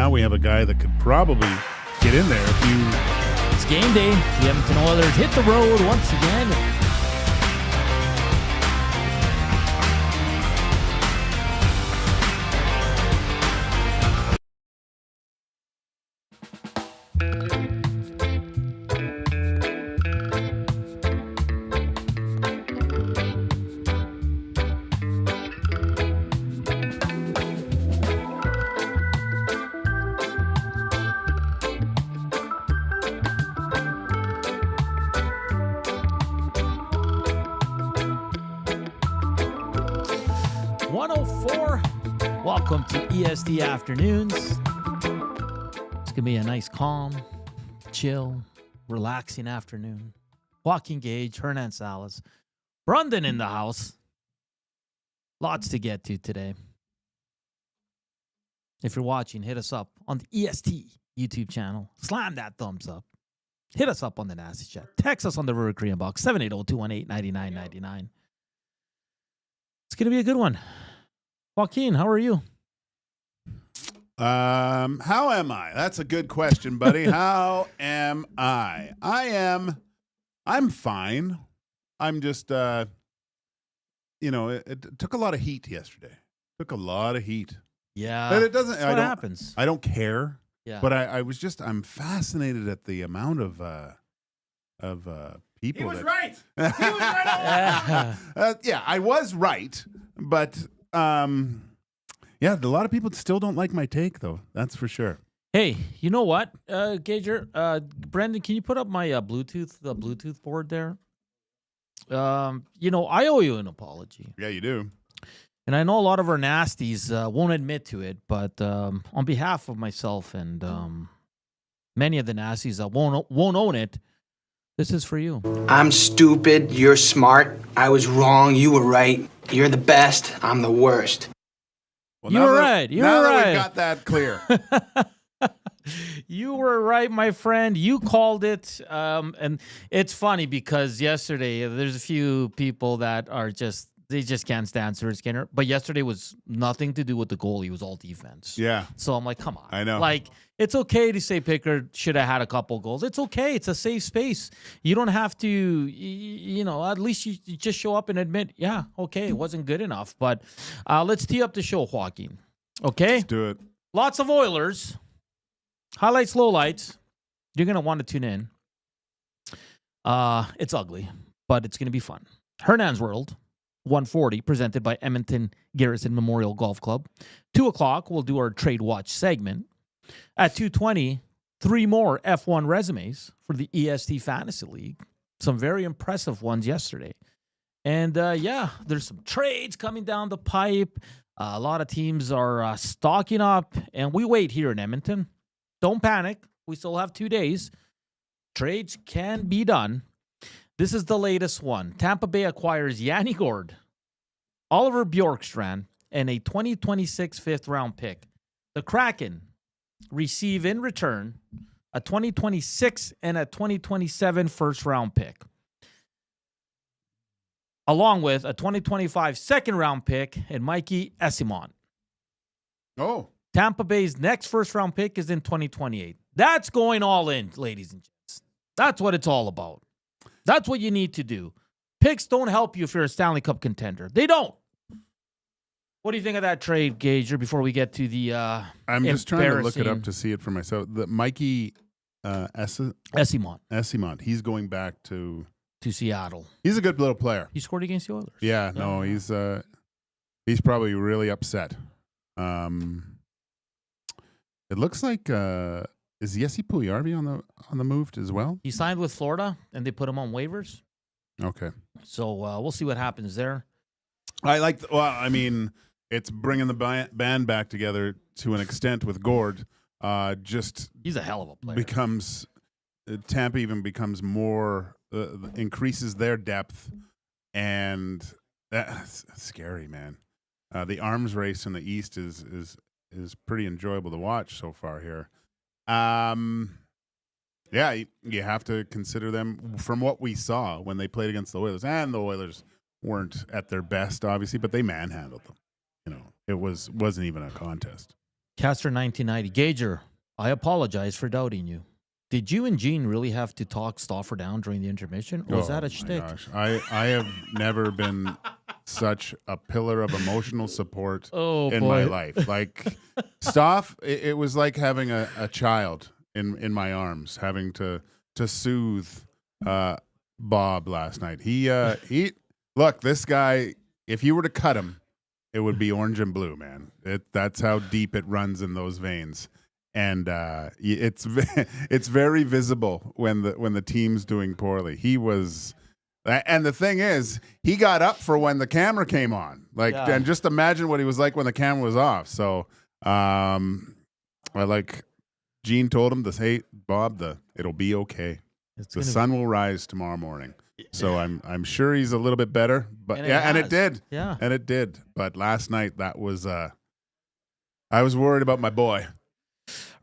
now we have a guy that could probably get in there if you... It's game day. The Edmonton Oilers hit the road once again. Welcome to EST Afternoons. It's going to be a nice, calm, chill, relaxing afternoon. Joaquin Gage, Hernan Salas, Brandon in the house. Lots to get to today. If you're watching, hit us up on the EST YouTube channel. Slam that thumbs up. Hit us up on the Nasty Chat. Text us on the River Korean Box, 780-218-9999. It's going to be a good one. Joaquin, how are you? How am I? That's a good question, buddy. How am I? I'm fine. I'm just, it took a lot of heat yesterday. Took a lot of heat. Yeah. But it doesn't, what happens. I don't care. Yeah. But I'm fascinated at the amount of people. He was right. He was right. Yeah, I was right. But, yeah, a lot of people still don't like my take, though. That's for sure. Hey, you know what, Gager? Brendan, can you put up my Bluetooth board there? I owe you an apology. Yeah, you do. And I know a lot of our nasties won't admit to it, but on behalf of myself and many of the nasties that won't own it, this is for you. I'm stupid. You're smart. I was wrong. You were right. You're the best. I'm the worst. Well, You're right. Now that we've got that clear. You were right, my friend. You called it. And it's funny because yesterday there's a few people that are they just can't stand Stuart Skinner. But yesterday was nothing to do with the goalie. It was all defense. Yeah. So I'm like, come on. I know. Like, it's okay to say Pickard should have had a couple goals. It's okay. It's a safe space. You don't have to, at least you just show up and admit, yeah, okay, it wasn't good enough. But let's tee up the show, Joaquin. Okay? Let's do it. Lots of Oilers. Highlights, lowlights. You're going to want to tune in. It's ugly, but it's going to be fun. Hernan's World. 1:40, presented by Edmonton Garrison Memorial Golf Club. 2 o'clock, we'll do our Trade Watch segment. At 2:20, 3 more F1 resumes for the EST Fantasy League. Some very impressive ones yesterday. And, there's some trades coming down the pipe. A lot of teams are stocking up, and we wait here in Edmonton. Don't panic. We still have 2 days. Trades can be done. This is the latest one. Tampa Bay acquires Yanni Gourde, Oliver Bjorkstrand, and a 2026 fifth-round pick. The Kraken receive in return a 2026 and a 2027 first-round pick, along with a 2025 second-round pick and Mikey Esimont. Oh. Tampa Bay's next first-round pick is in 2028. That's going all in, ladies and gents. That's what it's all about. That's what you need to do. Picks don't help you if you're a Stanley Cup contender. They don't. What do you think of that trade, Gager, before we get to the I'm just trying to look it up to see it for myself. The Mikey Esimont, he's going back to Seattle. He's a good little player. He scored against the Oilers. Yeah, no, he's probably really upset. It looks like is Jesse Puljujarvi on the move as well? He signed with Florida, and they put him on waivers. Okay. So we'll see what happens there. It's bringing the band back together to an extent with Gourde. He's a hell of a player. Tampa even becomes more, increases their depth, and that's scary, man. The arms race in the East is pretty enjoyable to watch so far here. Yeah, you have to consider them from what we saw when they played against the Oilers, and the Oilers weren't at their best, obviously, but they manhandled them. It wasn't even a contest. Caster 1990. Gager, I apologize for doubting you. Did you and Gene really have to talk Stauffer down during the intermission? Or was that a shtick? Gosh. I have never been such a pillar of emotional support in my life. Like, Staff, it was like having a child in my arms, having to soothe Bob last night. He look, this guy, if you were to cut him, it would be orange and blue, man. That's how deep it runs in those veins. And it's very visible when the team's doing poorly. He was, and the thing is, he got up for when the camera came on. And just imagine what he was like when the camera was off. So, Gene told him this. Hey, Bob, it'll be okay. The sun will rise tomorrow morning. So I'm sure he's a little bit better. But and it did. Yeah, and it did. But last night that was I was worried about my boy.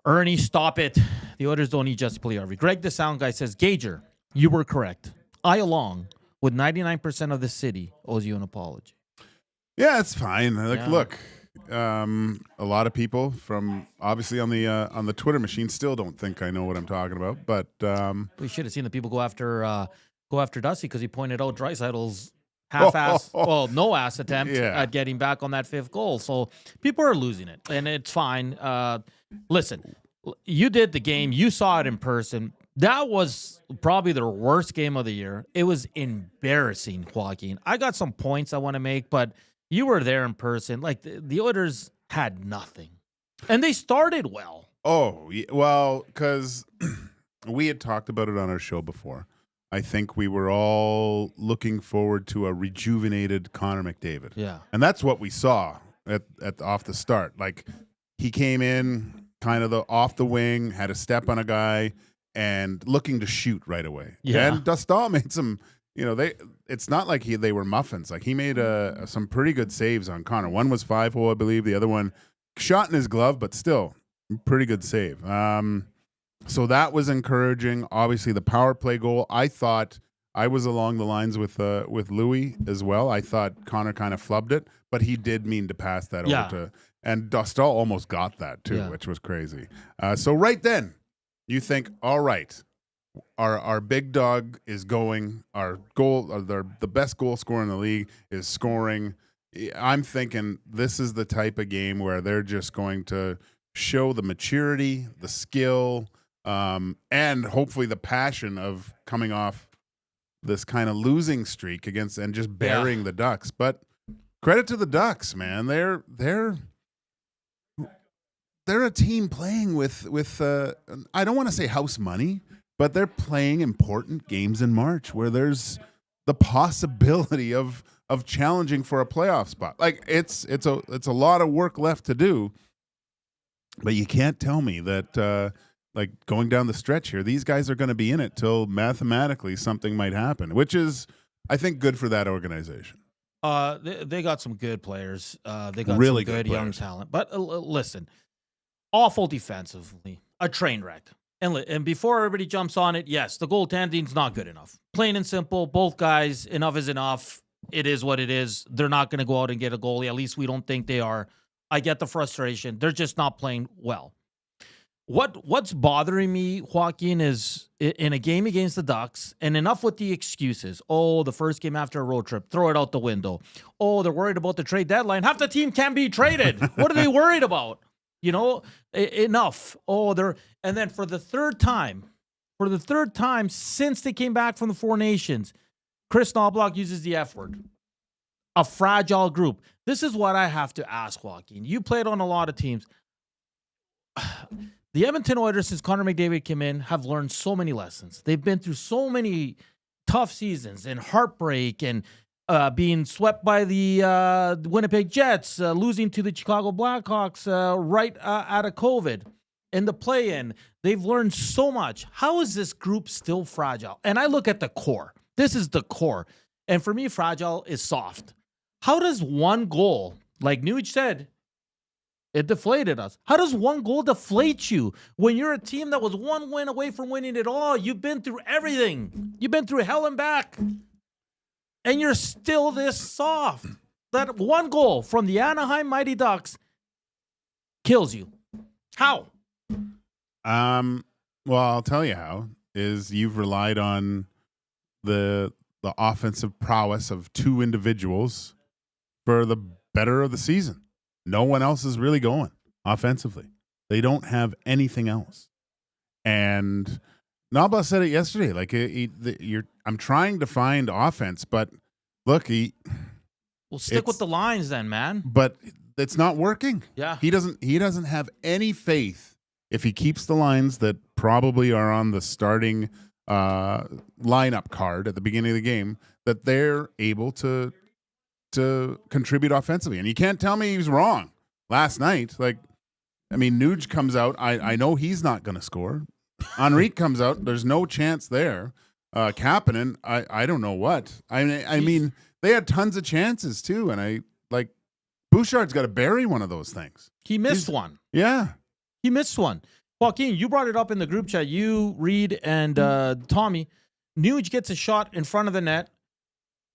Ernie, stop it. The Oilers don't need Jesse Puljujarvi. Greg, the sound guy, says, Gager, you were correct. I, along with 99% of the city, owes you an apology. Yeah, it's fine. Look, a lot of people from obviously on the Twitter machine still don't think I know what I'm talking about. But we should have seen the people go after Dusty because he pointed out Draisaitl's half-ass, no-ass attempt at getting back on that fifth goal. So people are losing it, and it's fine. Listen, you did the game. You saw it in person. That was probably the worst game of the year. It was embarrassing, Joaquin. I got some points I want to make, but you were there in person. Like, the Oilers had nothing. And they started well. Oh, well, because we had talked about it on our show before. I think we were all looking forward to a rejuvenated Connor McDavid. Yeah. And that's what we saw at off the start. Like, he came in kind of off the wing, had a step on a guy, and looking to shoot right away. Yeah. And Dustal made some, it's not like they were muffins. Like, he made some pretty good saves on Connor. One was 5-hole, I believe. The other one shot in his glove, but still pretty good save. So that was encouraging. Obviously, the power play goal, I thought I was along the lines with Louis as well. I thought Connor kind of flubbed it, but he did mean to pass that over to, and Dustal almost got that too, which was crazy. So right then, you think, all right, our big dog is going. Our goal, the best goal scorer in the league is scoring. I'm thinking this is the type of game where they're just going to show the maturity, the skill, and hopefully the passion of coming off this kind of losing streak against and just burying the Ducks. But credit to the Ducks, man. They're a team playing with I don't want to say house money, but they're playing important games in March where there's the possibility of challenging for a playoff spot. Like, it's a lot of work left to do, but you can't tell me that like, going down the stretch here, these guys are going to be in it till mathematically something might happen, which is, I think, good for that organization. They got some good players. They got really some good young talent. But listen, awful defensively, a train wreck. And before everybody jumps on it, yes, the goaltending's not good enough. Plain and simple, both guys, enough is enough. It is what it is. They're not going to go out and get a goalie. At least we don't think they are. I get the frustration. They're just not playing well. What's bothering me, Joaquin, is in a game against the Ducks, and enough with the excuses. Oh, the first game after a road trip, throw it out the window. Oh, they're worried about the trade deadline. Half the team can't be traded. What are they worried about? Enough. Oh, and then for the third time since they came back from the Four Nations, Kris Knoblauch uses the F word. A fragile group. This is what I have to ask, Joaquin. You played on a lot of teams. The Edmonton Oilers, since Connor McDavid came in, have learned so many lessons. They've been through so many tough seasons and heartbreak and being swept by the Winnipeg Jets, losing to the Chicago Blackhawks right out of COVID. In the play-in, they've learned so much. How is this group still fragile? And I look at the core. This is the core. And for me, fragile is soft. How does one goal, like Nuge said, it deflated us. How does one goal deflate you when you're a team that was one win away from winning it all? You've been through everything. You've been through hell and back. And you're still this soft. That one goal from the Anaheim Mighty Ducks kills you. How? Well, I'll tell you how. Is you've relied on the offensive prowess of two individuals for the better of the season. No one else is really going offensively. They don't have anything else. And Knoblauch said it yesterday. Like I'm trying to find offense, but look, Well, stick with the lines then, man. But it's not working. Yeah. He doesn't have any faith if he keeps the lines that probably are on the starting lineup card at the beginning of the game, that they're able to contribute offensively. And you can't tell me he was wrong last night. Like, I mean, Nuge comes out. I know he's not going to score. Henrique comes out. There's no chance there. Kapanen, I don't know what. I mean, they had tons of chances too, and Bouchard's got to bury one of those things. He missed one. Yeah. He missed one. Joaquin, you brought it up in the group chat. You, Reed, and Tommy. Nuge gets a shot in front of the net.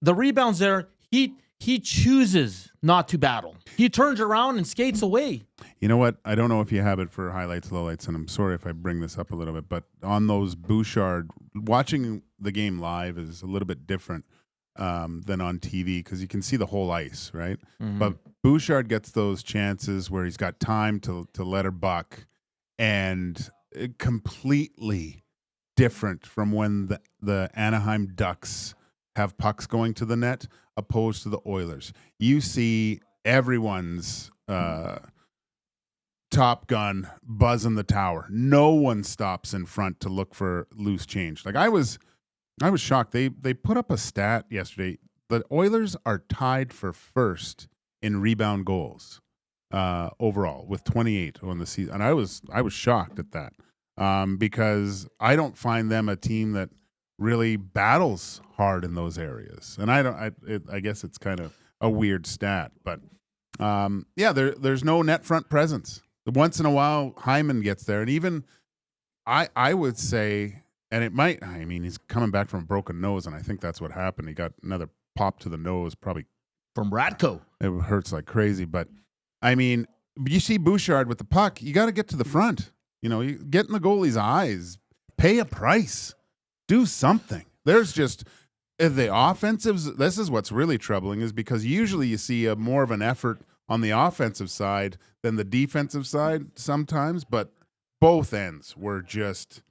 The rebound's there. He chooses not to battle. He turns around and skates away. You know what? I don't know if you have it for highlights, lowlights, and I'm sorry if I bring this up a little bit, but on those Bouchard, watching the game live is a little bit different than on TV because you can see the whole ice, right? Mm-hmm. But Bouchard gets those chances where he's got time to let her buck, and completely different from when the Anaheim Ducks have pucks going to the net opposed to the Oilers. You see everyone's Top Gun buzzing the tower. No one stops in front to look for loose change. Like I was shocked. They put up a stat yesterday. The Oilers are tied for first in rebound goals overall with 28 on the season. And I was shocked at that because I don't find them a team that really battles hard in those areas. And I guess it's kind of a weird stat, but there's no net front presence. Once in a while, Hyman gets there, and even I would say, and it might. I mean, he's coming back from a broken nose, and I think that's what happened. He got another pop to the nose, probably from Radko. It hurts like crazy, but I mean, you see Bouchard with the puck, you got to get to the front. You know, you get in the goalie's eyes, pay a price, do something. There's just the offensives. This is what's really troubling, is because usually you see more of an effort on the offensive side than the defensive side sometimes, but both ends were just,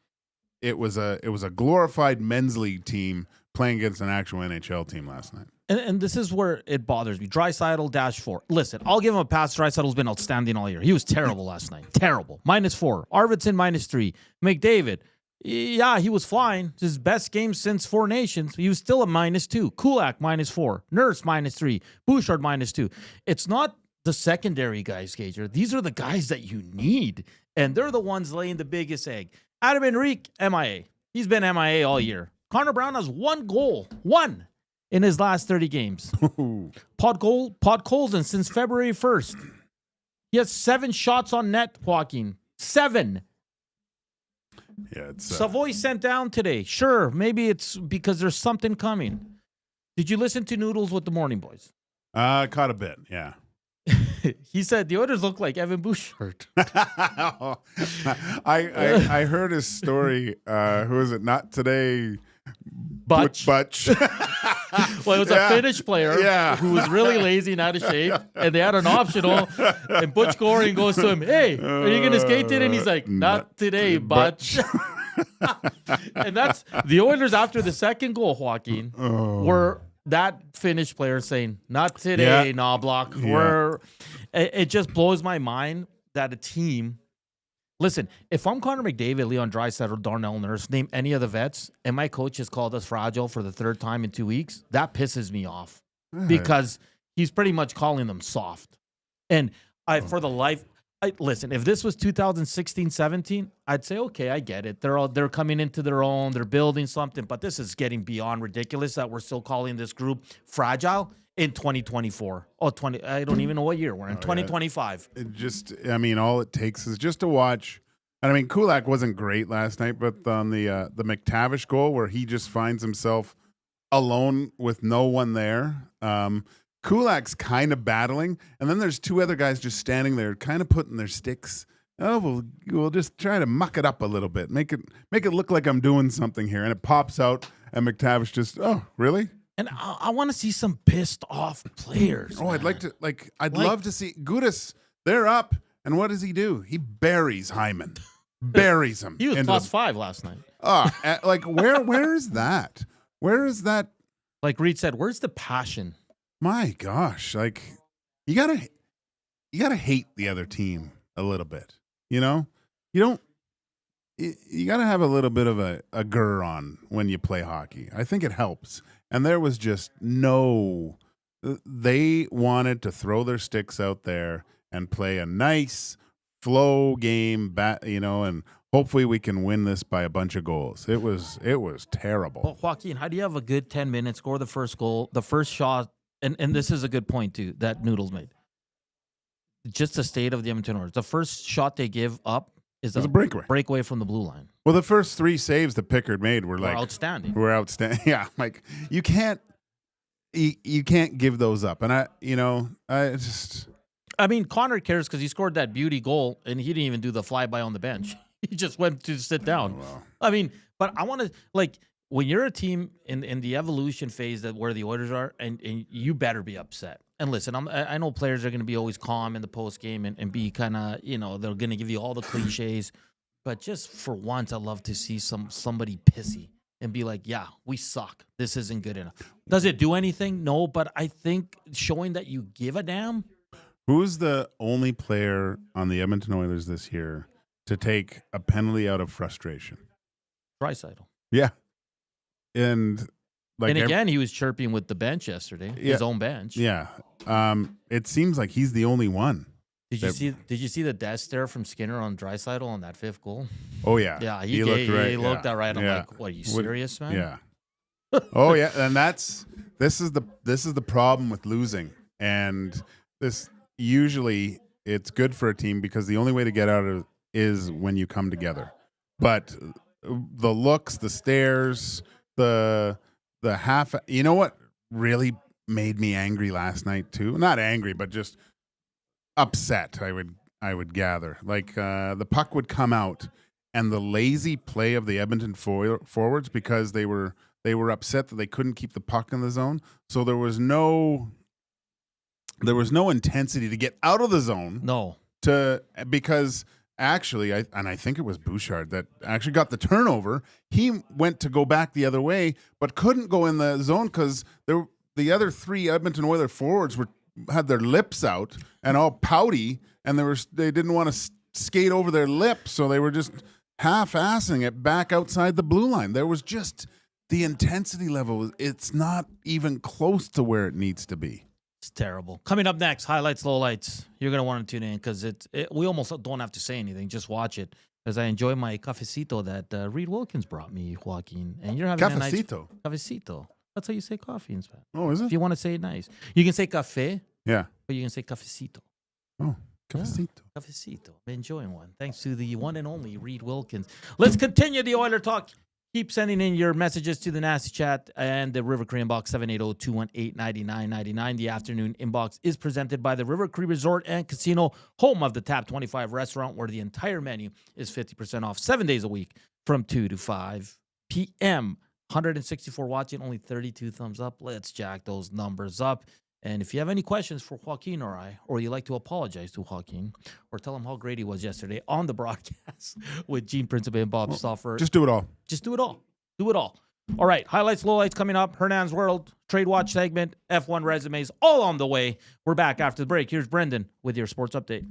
it was a glorified men's league team playing against an actual NHL team last night. And this is where it bothers me. Draisaitl -4. Listen, I'll give him a pass. Draisaitl's been outstanding all year. He was terrible last night. Terrible. -4. Arvidsson -3. McDavid, yeah, he was flying. His best game since Four Nations. He was still a -2. Kulak -4. Nurse -3. Bouchard -2. It's not the secondary guys, Gager. These are the guys that you need, and they're the ones laying the biggest egg. Adam Henrique, MIA. He's been MIA all year. Connor Brown has one goal. One in his last 30 games. Podkolzin since February 1st. He has 7 shots on net, Joaquin. 7. Yeah, it's Savoy sent down today. Sure, maybe it's because there's something coming. Did you listen to Noodles with the Morning Boys? Caught a bit, yeah. He said the Oilers look like Evan Bouchard. I heard his story. Who is it? Not today. Butch. Well, it was a Finnish player who was really lazy and out of shape, and they had an optional, and Butch Goring goes to him, "Hey, are you going to skate today?" And he's like, "Not today, Butch." And that's the Oilers after the second goal, Joaquin, were that Finnish player saying, "Not today, Knoblauch." It just blows my mind that a team. Listen, if I'm Connor McDavid, Leon Draisaitl, Darnell Nurse, name any of the vets, and my coach has called us fragile for the 3rd time in 2 weeks, that pisses me off because he's pretty much calling them soft. And listen, if this was 2016-17, I'd say, okay, I get it. They're coming into their own, they're building something, but this is getting beyond ridiculous that we're still calling this group fragile in 2024. I don't even know what year we're in. 2025. It just, I mean, all it takes is just to watch. And I mean, Kulak wasn't great last night, but on the McTavish goal where he just finds himself alone with no one there. Kulak's kind of battling, and then there's 2 other guys just standing there, kind of putting their sticks oh, we'll just try to muck it up a little bit, make it look like I'm doing something here, and it pops out, and McTavish just, oh, really? And I want to see some pissed off players. Oh, man. I'd like to, I'd love to see Kubusch. They're up, and what does he do? He buries Hyman, buries him. He was +5 last night. Where is that? Where is that? Like Reed said, where's the passion? My gosh, like you gotta hate the other team a little bit. You know, you gotta have a little bit of a grr on when you play hockey. I think it helps. And there was just no. They wanted to throw their sticks out there and play a nice flow game, and hopefully we can win this by a bunch of goals. It was terrible. Well, Joaquin, how do you have a good 10 minutes, score the first goal, the first shot, and this is a good point too that Noodles made. Just the state of the Edmonton Oilers. The first shot they give up is a breakaway from the blue line. Well, the first 3 saves that Pickard made were outstanding. Were outstanding. Yeah, like you can't give those up. And I mean, Connor cares because he scored that beauty goal and he didn't even do the flyby on the bench. He just went to sit down. Oh, wow. I mean, but I want to when you're a team in the evolution phase where the Oilers are, and you better be upset. And listen, I know players are going to be always calm in the post game and be kind of, they're going to give you all the cliches. But just for once, I'd love to see somebody pissy and be like, yeah, we suck. This isn't good enough. Does it do anything? No, but I think showing that you give a damn. Who's the only player on the Edmonton Oilers this year to take a penalty out of frustration? Draisaitl. Yeah. And again, he was chirping with the bench yesterday, his own bench. Yeah. It seems like he's the only one. Did you see the death stare from Skinner on Draisaitl on that 5th goal? Oh yeah. Yeah, he looked that right. I'm like, what, are you serious, man? Yeah. Oh yeah, and this is the problem with losing. And this usually it's good for a team because the only way to get out of it is when you come together. But the looks, the stares, the half, you know what really made me angry last night too? Not angry, but just upset, I would gather. Like the puck would come out and the lazy play of the Edmonton forwards because they were upset that they couldn't keep the puck in the zone. So there was no intensity to get out of the zone. No. Because actually, I think it was Bouchard that actually got the turnover. He went to go back the other way, but couldn't go in the zone because the other 3 Edmonton Oilers forwards had their lips out and all pouty, and they didn't want to skate over their lips, so they were just half-assing it back outside the blue line. There was just the intensity level. It's not even close to where it needs to be. It's terrible. Coming up next, highlights, lowlights. You're going to want to tune in because we almost don't have to say anything. Just watch it as I enjoy my cafecito that Reed Wilkins brought me, Joaquin. And you're having Cafecito? A nice cafecito. That's how you say coffee in Spanish. Oh, is it? If you want to say it nice. You can say café. Yeah. But you can say cafecito. Oh, cafecito. Yeah, cafecito. I'm enjoying one. Thanks to the one and only Reed Wilkins. Let's continue the Oiler talk. Keep sending in your messages to the Nasty Chat and the River Cree inbox, 780-218-9999. The afternoon inbox is presented by the River Cree Resort and Casino, home of the Tap 25 restaurant, where the entire menu is 50% off 7 days a week from 2 to 5 p.m. 164 watching, only 32 thumbs up. Let's jack those numbers up. And if you have any questions for Joaquin or I, or you'd like to apologize to Joaquin, or tell him how great he was yesterday on the broadcast with Gene Principe and Bob Stauffer. Just do it all. Just do it all. Do it all. All right, highlights, lowlights coming up. Hernan's World, Trade Watch segment, F1 resumes, all on the way. We're back after the break. Here's Brendan with your sports update.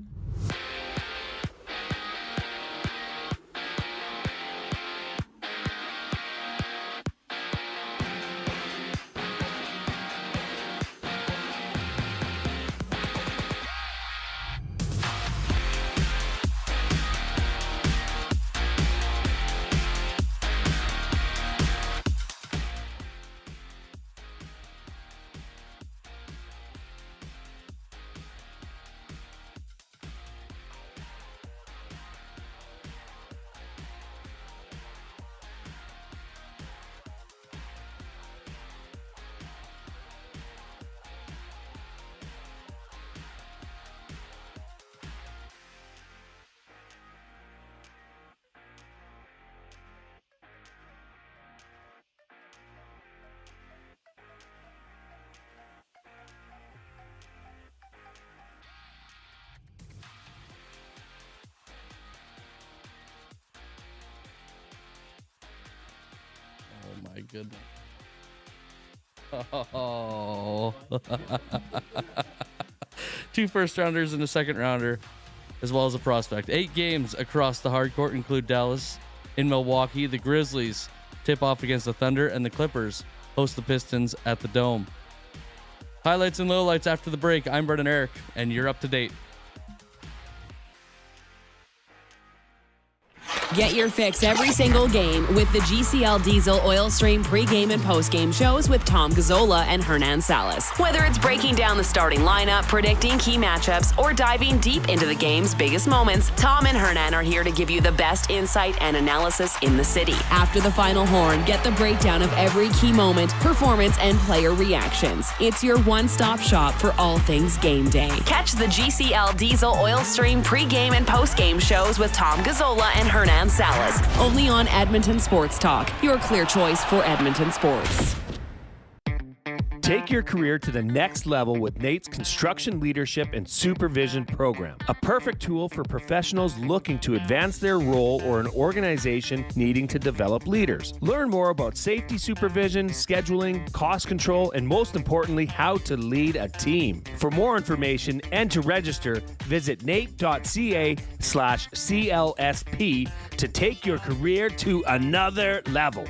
my goodness. Oh. 2 first-rounders and a second-rounder, as well as a prospect. 8 games across the hardcourt include Dallas in Milwaukee. The Grizzlies tip off against the Thunder, and the Clippers host the Pistons at the Dome. Highlights and lowlights after the break. I'm Brendan Eric, and you're up to date. Get your fix every single game with the GCL Diesel Oil Stream pregame and postgame shows with Tom Gazzola and Hernan Salas. Whether it's breaking down the starting lineup, predicting key matchups, or diving deep into the game's biggest moments, Tom and Hernan are here to give you the best insight and analysis in the city. After the final horn, get the breakdown of every key moment, performance, and player reactions. It's your one-stop shop for all things game day. Catch the GCL Diesel Oil Stream pregame and postgame shows with Tom Gazzola and Hernan Salas, only on Edmonton Sports Talk, your clear choice for Edmonton sports. Take your career to the next level with Nate's Construction Leadership and Supervision Program, a perfect tool for professionals looking to advance their role or an organization needing to develop leaders. Learn more about safety supervision, scheduling, cost control, and most importantly, how to lead a team. For more information and to register, visit nate.ca/CLSP to take your career to another level.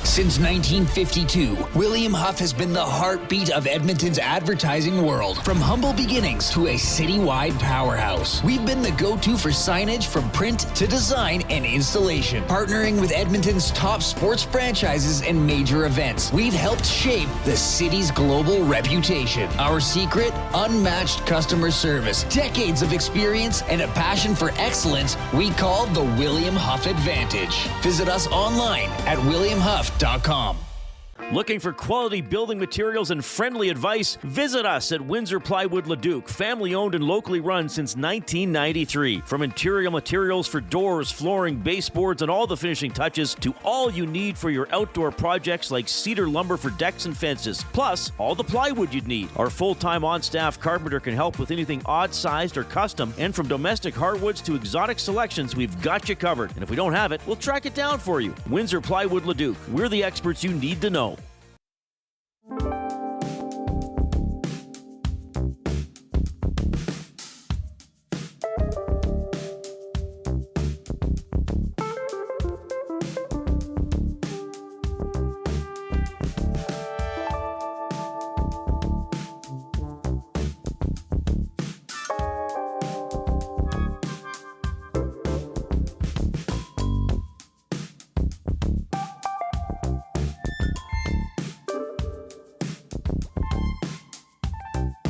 Since 1952, William Huff has been the heartbeat of Edmonton's advertising world. From humble beginnings to a citywide powerhouse, we've been the go-to for signage from print to design and installation. Partnering with Edmonton's top sports franchises and major events, we've helped shape the city's global reputation. Our secret? Unmatched customer service, decades of experience, and a passion for excellence we call the William Huff Advantage. Visit us online at williamhuff.com. Looking for quality building materials and friendly advice? Visit us at Windsor Plywood Leduc, family owned and locally run since 1993. From interior materials for doors, flooring, baseboards, and all the finishing touches to all you need for your outdoor projects like cedar lumber for decks and fences, plus all the plywood you'd need. Our full-time on-staff carpenter can help with anything odd-sized or custom, and from domestic hardwoods to exotic selections, we've got you covered. And if we don't have it, we'll track it down for you. Windsor Plywood Leduc. We're the experts you need to know.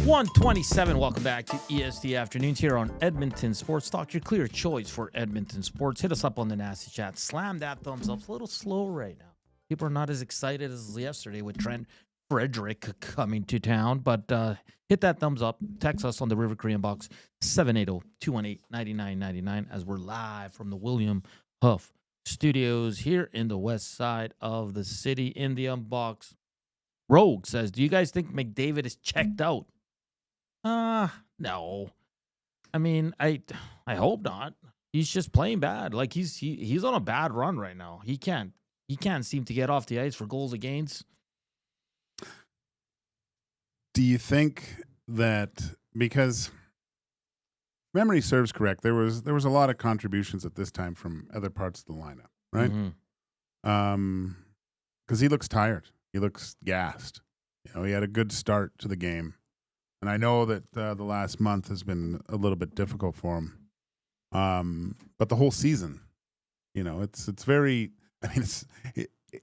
.127. Welcome back to EST Afternoons here on Edmonton Sports Talk, your clear choice for Edmonton sports. Hit us up on the Nasty Chat. Slam that thumbs up. It's a little slow right now. People are not as excited as yesterday with Trent Frederick coming to town, but hit that thumbs up. Text us on the River Cree inbox 780-218-9999 as we're live from the William Huff Studios here in the west side of the city. In the inbox, Rogue says, do you guys think McDavid is checked out? No. I mean, I hope not. He's just playing bad. Like he's on a bad run right now. He can't seem to get off the ice for goals against. Do you think that, because memory serves correct, there was a lot of contributions at this time from other parts of the lineup, right? Mm-hmm. Because he looks tired. He looks gassed. You know, he had a good start to the game. And I know that the last month has been a little bit difficult for him. But the whole season, you know, it's very, I mean,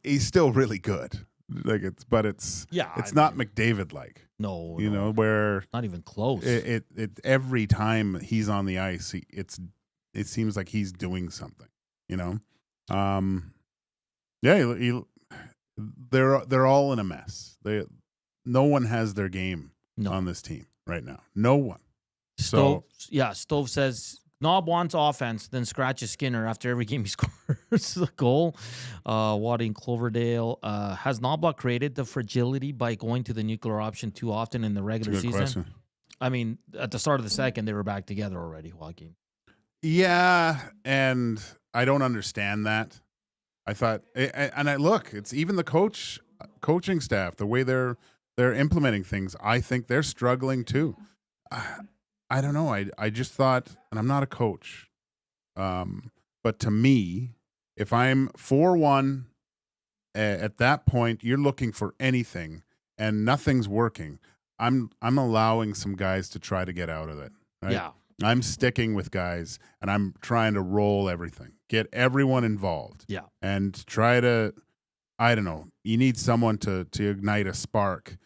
he's still really good. Like it's not McDavid like. No. You know, where not even close. It every time he's on the ice, it seems like he's doing something, you know? Yeah, they're all in a mess. No one has their game on this team right now. No one. Stove says Knob wants offense, then scratches Skinner after every game he scores a goal. Waddy and Cloverdale. Has Knoblauch created the fragility by going to the nuclear option too often in the regular season? Question. I mean, at the start of the second, they were back together already, Joaquin. Yeah, and I don't understand that. I thought, and I look, it's even the coaching staff, the way they're implementing things. I think they're struggling too. I don't know. I just thought, and I'm not a coach, but to me, if I'm 4-1 at that point, you're looking for anything, and nothing's working. I'm allowing some guys to try to get out of it. Right? Yeah. I'm sticking with guys, and I'm trying to roll everything, get everyone involved. Yeah. And try to, I don't know, you need someone to ignite a spark.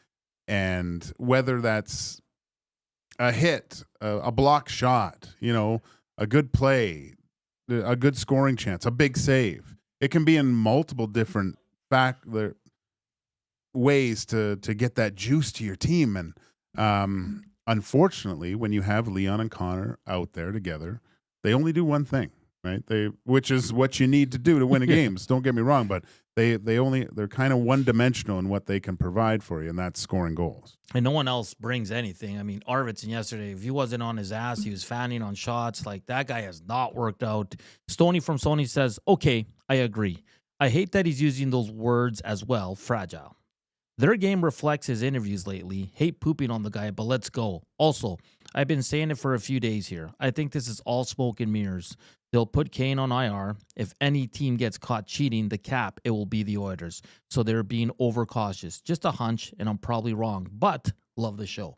And whether that's a hit, a block shot, a good play, a good scoring chance, a big save. It can be in multiple different ways to get that juice to your team. And unfortunately, when you have Leon and Connor out there together, they only do one thing, right? Which is what you need to do to win a game. Don't get me wrong, but they're kind of one-dimensional in what they can provide for you, and that's scoring goals. And no one else brings anything. I mean, Arvidsson yesterday, if he wasn't on his ass, he was fanning on shots. Like, that guy has not worked out. Stoney from Sony says, okay, I agree. I hate that he's using those words as well, fragile. Their game reflects his interviews lately. Hate pooping on the guy, but let's go. Also, I've been saying it for a few days here. I think this is all smoke and mirrors. They'll put Kane on IR. If any team gets caught cheating the cap, it will be the Oilers. So they're being overcautious. Just a hunch, and I'm probably wrong, but love the show.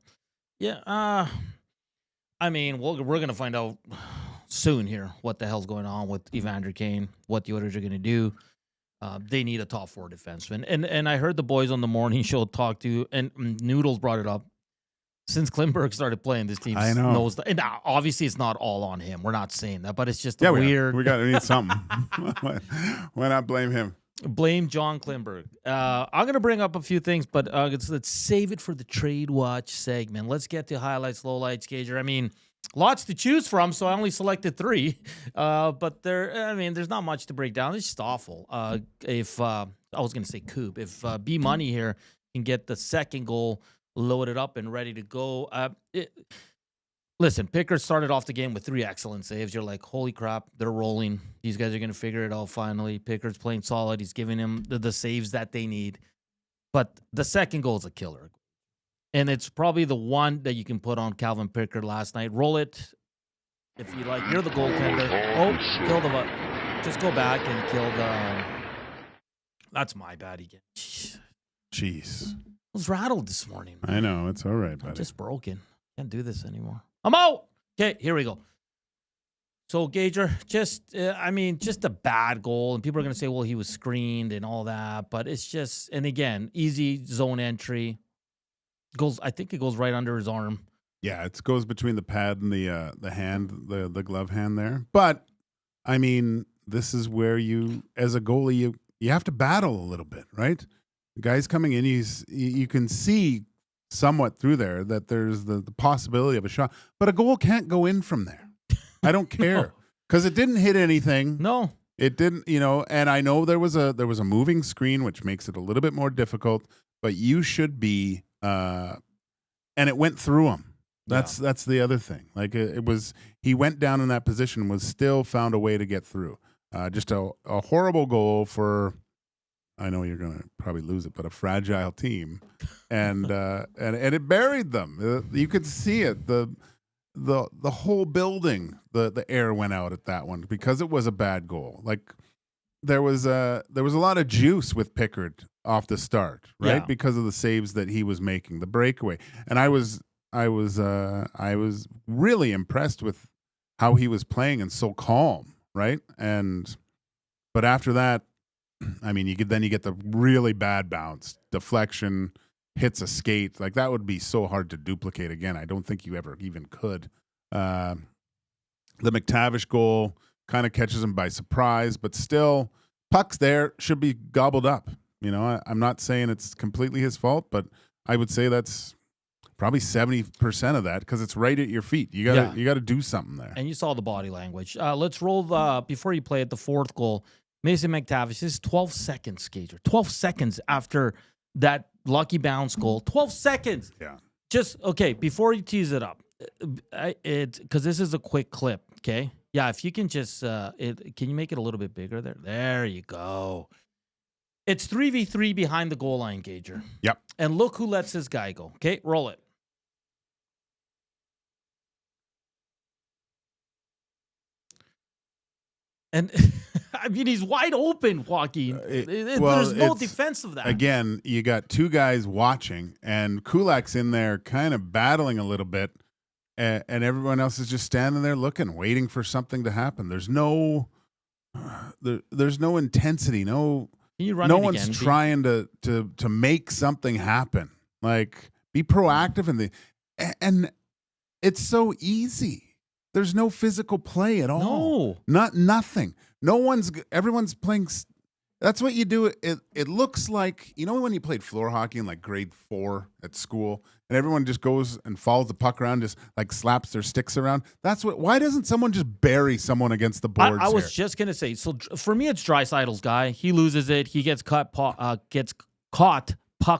Yeah, I mean, we're going to find out soon here what the hell's going on with Evander Kane, what the Oilers are going to do. They need a top 4 defenseman. And I heard the boys on the morning show talk to, and Noodles brought it up. Since Klimberg started playing, this team knows that. And obviously, it's not all on him. We're not saying that, but it's just weird. We need something. Why not blame him? Blame John Klimberg. I'm going to bring up a few things, but let's save it for the Trade Watch segment. Let's get to highlights, lowlights, Gager. I mean, lots to choose from, so I only selected 3. But there's not much to break down. It's just awful. If I was going to say Koob, if B Money here can get the second goal loaded up and ready to go. Listen, Pickard started off the game with 3 excellent saves. You're like, holy crap, they're rolling. These guys are going to figure it out finally. Pickard's playing solid. He's giving him the saves that they need. But the second goal is a killer. And it's probably the one that you can put on Calvin Pickard last night. Roll it if you like. You're the goaltender. Oh, kill the... Just go back and kill the... That's my bad again. Jeez. I was rattled this morning. I know. It's all right, buddy. I'm just broken. Can't do this anymore. I'm out. Okay, here we go. So, Gager, just a bad goal. And people are going to say, well, he was screened and all that. But it's just, and again, easy zone entry. I think it goes right under his arm. Yeah, it goes between the pad and the hand, the glove hand there. But, I mean, this is where you, as a goalie, you have to battle a little bit, right? The guy's coming in, you can see somewhat through there that there's the possibility of a shot, but a goal can't go in from there. I don't care because it didn't hit anything. No, it didn't. And I know there was a moving screen, which makes it a little bit more difficult. But you should be, and it went through him. That's the other thing. Like he went down in that position, was still found a way to get through. Just a horrible goal for. I know you're going to probably lose it, but a fragile team, and it buried them. You could see it. The whole building, the air went out at that one because it was a bad goal. Like there was a lot of juice with Pickard off the start, right? Because of the saves that he was making, the breakaway, and I was really impressed with how he was playing and so calm, right? But after that. I mean, you get the really bad bounce, deflection, hits a skate. Like that would be so hard to duplicate again. I don't think you ever even could. The McTavish goal kind of catches him by surprise, but still, puck's there, should be gobbled up. I'm not saying it's completely his fault, but I would say that's probably 70% of that because it's right at your feet. You got to do something there. And you saw the body language. Let's roll before you play it, the 4th goal. Mason McTavish, this is 12 seconds, Gager. 12 seconds after that lucky bounce goal. 12 seconds. Yeah. Just, okay, before you tease it up, because this is a quick clip, okay? Yeah, if you can just, can you make it a little bit bigger there? There you go. It's 3v3 behind the goal line, Gager. Yep. And look who lets his guy go. Okay, roll it. And I mean, he's wide open, Joaquin. There's no defense of that. Again, you got two guys watching, and Kulak's in there kind of battling a little bit, and everyone else is just standing there looking, waiting for something to happen. There's no intensity. No one's trying to make something happen. Like, be proactive and it's so easy. There's no physical play at all. Nothing. Everyone's playing. That's what you do. It looks like, when you played floor hockey in like grade 4 at school, and everyone just goes and follows the puck around, just like slaps their sticks around. Why doesn't someone just bury someone against the boards? I was just gonna say. So for me, it's Draisaitl's guy. He loses it. He gets caught puck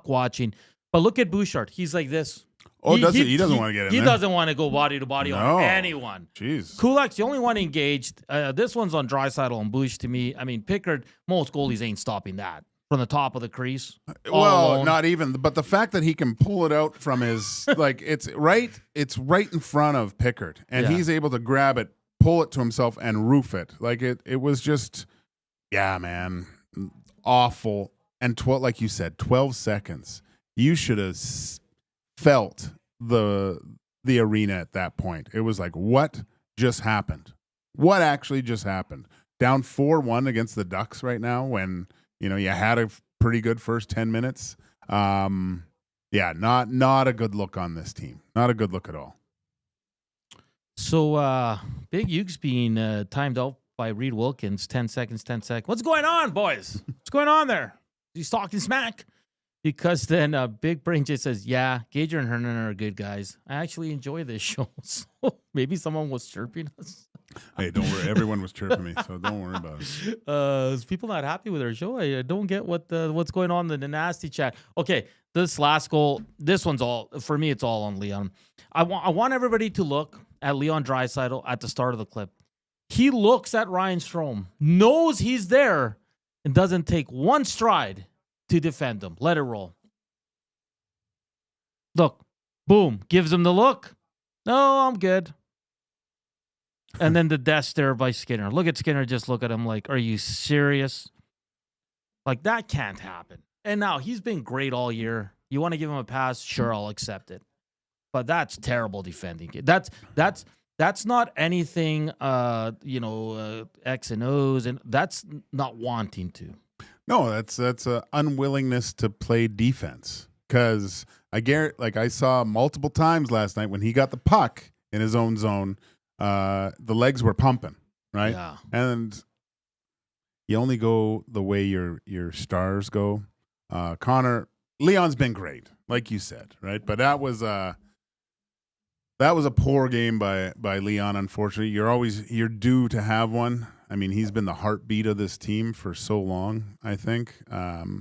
watching. But look at Bouchard. He's like this. Oh, he doesn't want to get in there. He doesn't want to go body to body on anyone. Jeez. Kulak's the only one engaged. This one's on Draisaitl and Bush to me. I mean, Pickard, most goalies ain't stopping that from the top of the crease. Well, not even. But the fact that he can pull it out from his, like, it's right in front of Pickard. And he's able to grab it, pull it to himself, and roof it. Like, it was just, yeah, man, awful. And like you said, 12 seconds. You should have felt the arena at that point. It was like, what just happened? What actually just happened? Down 4-1 against the Ducks right now when, you had a pretty good first 10 minutes. Yeah, not a good look on this team. Not a good look at all. So Big Ukes being timed out by Reed Wilkins, 10 seconds. What's going on, boys? What's going on there? He's talking smack. Because then Big Brain just says, yeah, Gager and Hernan are good guys. I actually enjoy this show. So maybe someone was chirping us. Hey, don't worry. Everyone was chirping me, so don't worry about it. Is people not happy with our show? I don't get what's going on in the nasty chat. Okay, this last goal, this one's all, for me, it's all on Leon. I want everybody to look at Leon Draisaitl at the start of the clip. He looks at Ryan Strome, knows he's there, and doesn't take one stride to defend him. Let it roll. Look, boom, gives him the look. No, I'm good. And then the death stare by Skinner. Look at Skinner, just look at him like, are you serious? Like, that can't happen. And now, he's been great all year. You want to give him a pass? Sure, I'll accept it. But that's terrible defending. That's not anything, X and O's, and that's not wanting to. No, that's a unwillingness to play defense. Because I saw multiple times last night when he got the puck in his own zone, the legs were pumping, right? Yeah. And you only go the way your stars go. Leon's been great, like you said, right? But that was a poor game by Leon. Unfortunately, you're due to have one. I mean, he's been the heartbeat of this team for so long, I think. But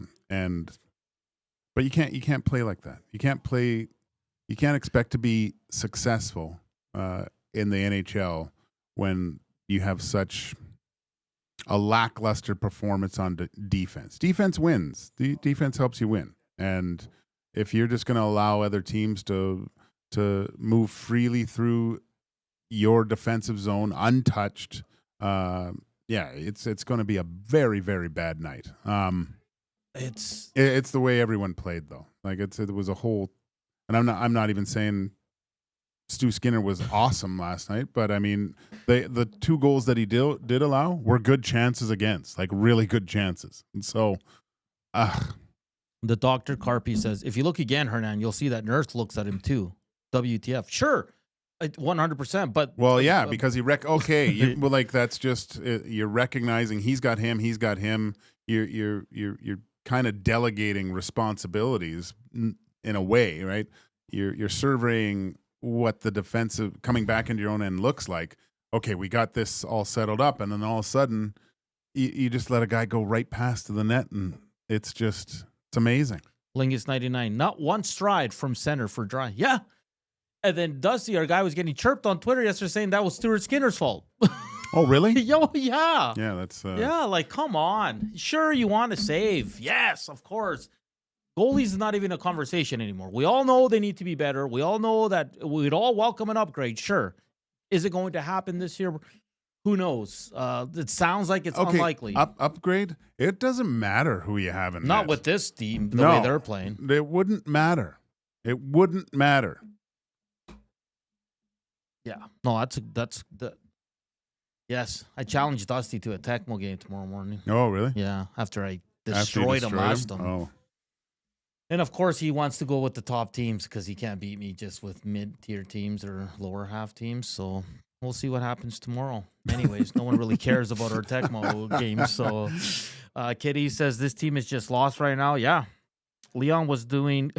you can't play like that. You can't expect to be successful in the NHL when you have such a lackluster performance on defense. Defense wins. Defense helps you win. And if you're just going to allow other teams to move freely through your defensive zone untouched, it's going to be a very, very bad night. It's the way everyone played though. Like it was a whole, and I'm not even saying Stu Skinner was awesome last night, but I mean the 2 goals that he did allow were good chances against, like really good chances. And so, the Dr. Carpy says, if you look again, Hernan, you'll see that Nurse looks at him too. WTF? Sure. 100%, but because that's just you're recognizing he's got him. You're kind of delegating responsibilities in a way, right? You're surveying what the defensive coming back into your own end looks like. Okay, we got this all settled up, and then all of a sudden, you just let a guy go right past to the net, and it's amazing. Lingus 99, not one stride from center for Dry. Yeah. And then Dusty, our guy, was getting chirped on Twitter yesterday saying that was Stuart Skinner's fault. Oh, really? Yo, yeah. Yeah, that's. Yeah, like, come on. Sure, you want to save. Yes, of course. Goalies is not even a conversation anymore. We all know they need to be better. We all know that we'd all welcome an upgrade. Sure. Is it going to happen this year? Who knows? It sounds like it's unlikely. Upgrade? It doesn't matter who you have in Not net. with this team, the way they're playing. It wouldn't matter. It wouldn't matter. Yeah. No, that's the. Yes, I challenged Dusty to a Tecmo game tomorrow morning. Oh, really? Yeah, after I After you destroyed him last time. Oh. And of course, he wants to go with the top teams because he can't beat me just with mid-tier teams or lower half teams. So we'll see what happens tomorrow. Anyways, no one really cares about our Tecmo games. So Kitty says this team is just lost right now. Yeah. Leon was doing,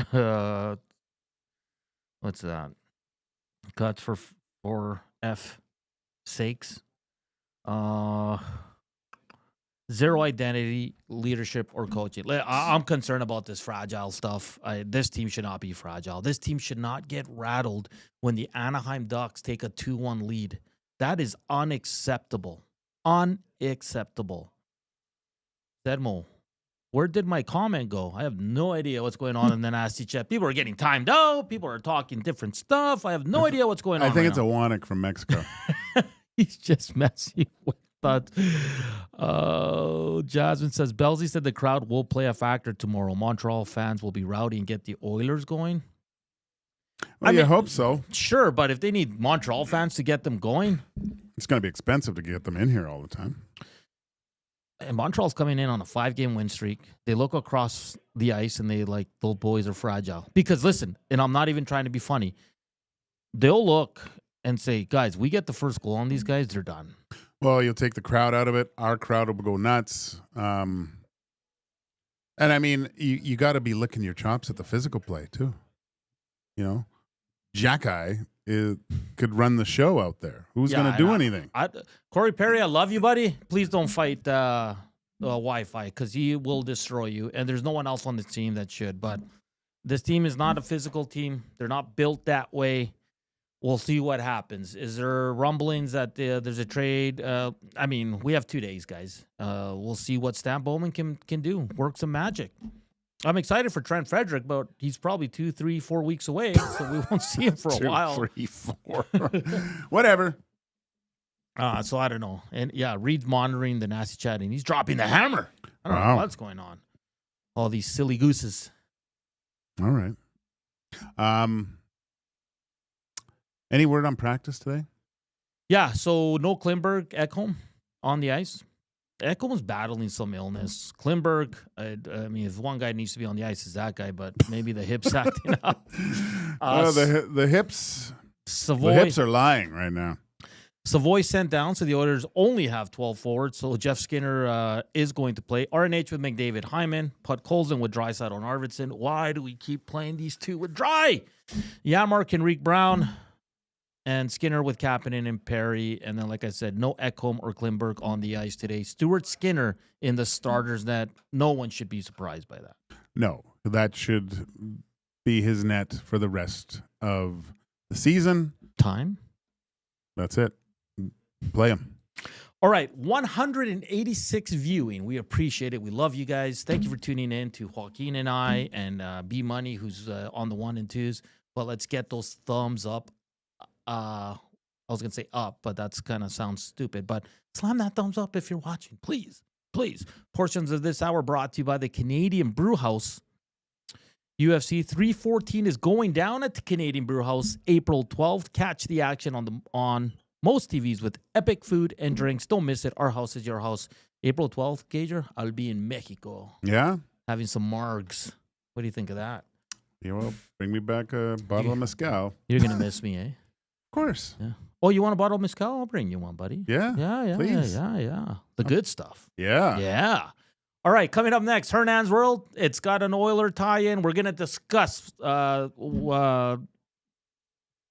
what's that? Cuts for F sakes. Zero identity, leadership, or coaching. I'm concerned about this fragile stuff. This team should not be fragile. This team should not get rattled when the Anaheim Ducks take a 2-1 lead. That is unacceptable. Unacceptable. Zedmo, where did my comment go? I have no idea what's going on in the nasty chat. People are getting timed out. People are talking different stuff. I have no idea what's going on. I think it's now. a Wannick from Mexico. He's just messing with that. Jasmine says, Belzy said the crowd will play a factor tomorrow. Montreal fans will be rowdy and get the Oilers going. Well, I hope so. Sure, but if they need Montreal fans to get them going. It's going to be expensive to get them in here all the time. And Montreal's coming in on a 5-game win streak. They look across the ice and they like, those boys are fragile. Because listen, and I'm not even trying to be funny, they'll look and say, guys, we get the first goal on these guys, they're done. Well, you'll take the crowd out of it. Our crowd will go nuts. And I mean, you got to be licking your chops at the physical play too. You know, Jackeye could run the show out there. Who's going to do anything? Corey Perry, I love you, buddy. Please don't fight Wi-Fi because he will destroy you. And there's no one else on the team that should. But this team is not a physical team. They're not built that way. We'll see what happens. Is there rumblings that there's a trade? I mean, we have 2 days, guys. We'll see what Stan Bowman can do. Work some magic. I'm excited for Trent Frederick, but he's probably 2, 3, 4 weeks away, so we won't see him for a while. 2, 3, 4. Whatever. So I don't know. And yeah, Reed's monitoring the nasty chat, and he's dropping the hammer. I don't know what's going on. All these silly gooses. All right. Any word on practice today? Yeah, so no Klimberg, Ekholm on the ice. Ekholm was battling some illness. Klimberg, I mean, if one guy needs to be on the ice, it's that guy, but maybe the hips acting up. The hips. Savoy, the hips are lying right now. Savoy sent down, so the Oilers only have 12 forwards. So Jeff Skinner is going to play. RNH with McDavid, Hyman, Put Colson with Draisaitl and Arvidsson. Why do we keep playing these two with Dry? Yamark, Henrique Brown, and Skinner with Kapanen and Perry. And then, like I said, no Ekholm or Klimberg on the ice today. Stuart Skinner in the starters net. No one should be surprised by that. No, that should be his net for the rest of the season. Time. That's it. Play him. All right, 186 viewing. We appreciate it. We love you guys. Thank you for tuning in to Joaquin and I and B Money, who's on the 1 and 2s. But let's get those thumbs up. I was going to say up, but that's kind of sounds stupid. But slam that thumbs up if you're watching. Please, please. Portions of this hour brought to you by the Canadian Brew House. UFC 314 is going down at the Canadian Brew House April 12th. Catch the action on most TVs with epic food and drinks. Don't miss it. Our house is your house. April 12th, Gager, I'll be in Mexico. Yeah? Having some margs. What do you think of that? Yeah, well, bring me back a bottle of mezcal. You're going to miss me, eh? Of course. Yeah. Oh, you want a bottle of mezcal? I'll bring you one, buddy. Yeah. Yeah. Please. Yeah. The good stuff. Yeah. Yeah. All right, coming up next, Hernan's World. It's got an Oiler tie-in. We're going to discuss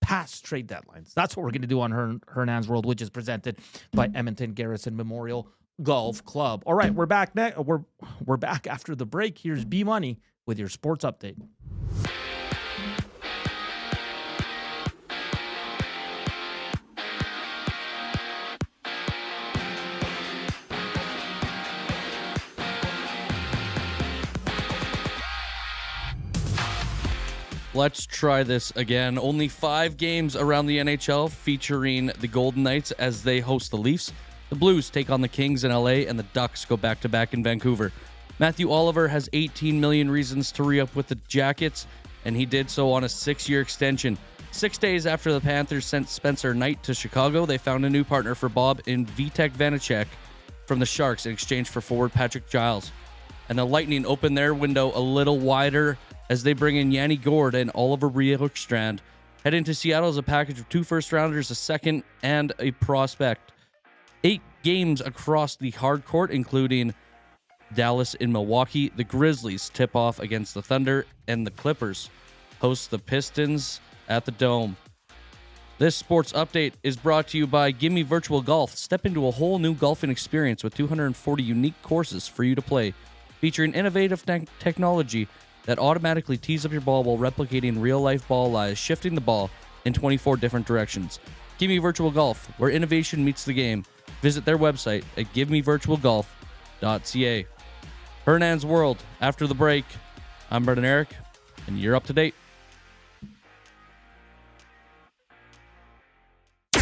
past trade deadlines. That's what we're going to do on Hernan's World, which is presented by Edmonton Garrison Memorial Golf Club. All right, we're back next. We're back after the break. Here's B Money with your sports update. Let's try this again. Only 5 games around the NHL featuring the Golden Knights as they host the Leafs. The Blues take on the Kings in LA, and the Ducks go back-to-back in Vancouver. Matthew Oliver has 18 million reasons to re-up with the Jackets, and he did so on a 6-year extension. 6 days after the Panthers sent Spencer Knight to Chicago, they found a new partner for Bob in Vitek Vanacek from the Sharks in exchange for forward Patrick Giles. And the Lightning open their window a little wider as they bring in Yanni Gourde and Oliver Bjorkstrand. Head into Seattle as a package of 2 first-rounders, a second, and a prospect. 8 games across the hard court, including Dallas in Milwaukee. The Grizzlies tip off against the Thunder, and the Clippers host the Pistons at the Dome. This sports update is brought to you by Gimme Virtual Golf. Step into a whole new golfing experience with 240 unique courses for you to play, featuring innovative technology that automatically tees up your ball while replicating real-life ball lies, shifting the ball in 24 different directions. Gimme Virtual Golf, where innovation meets the game. Visit their website at givemevirtualgolf.ca. Hernan's World, after the break. I'm Brendan Eric, and you're up to date.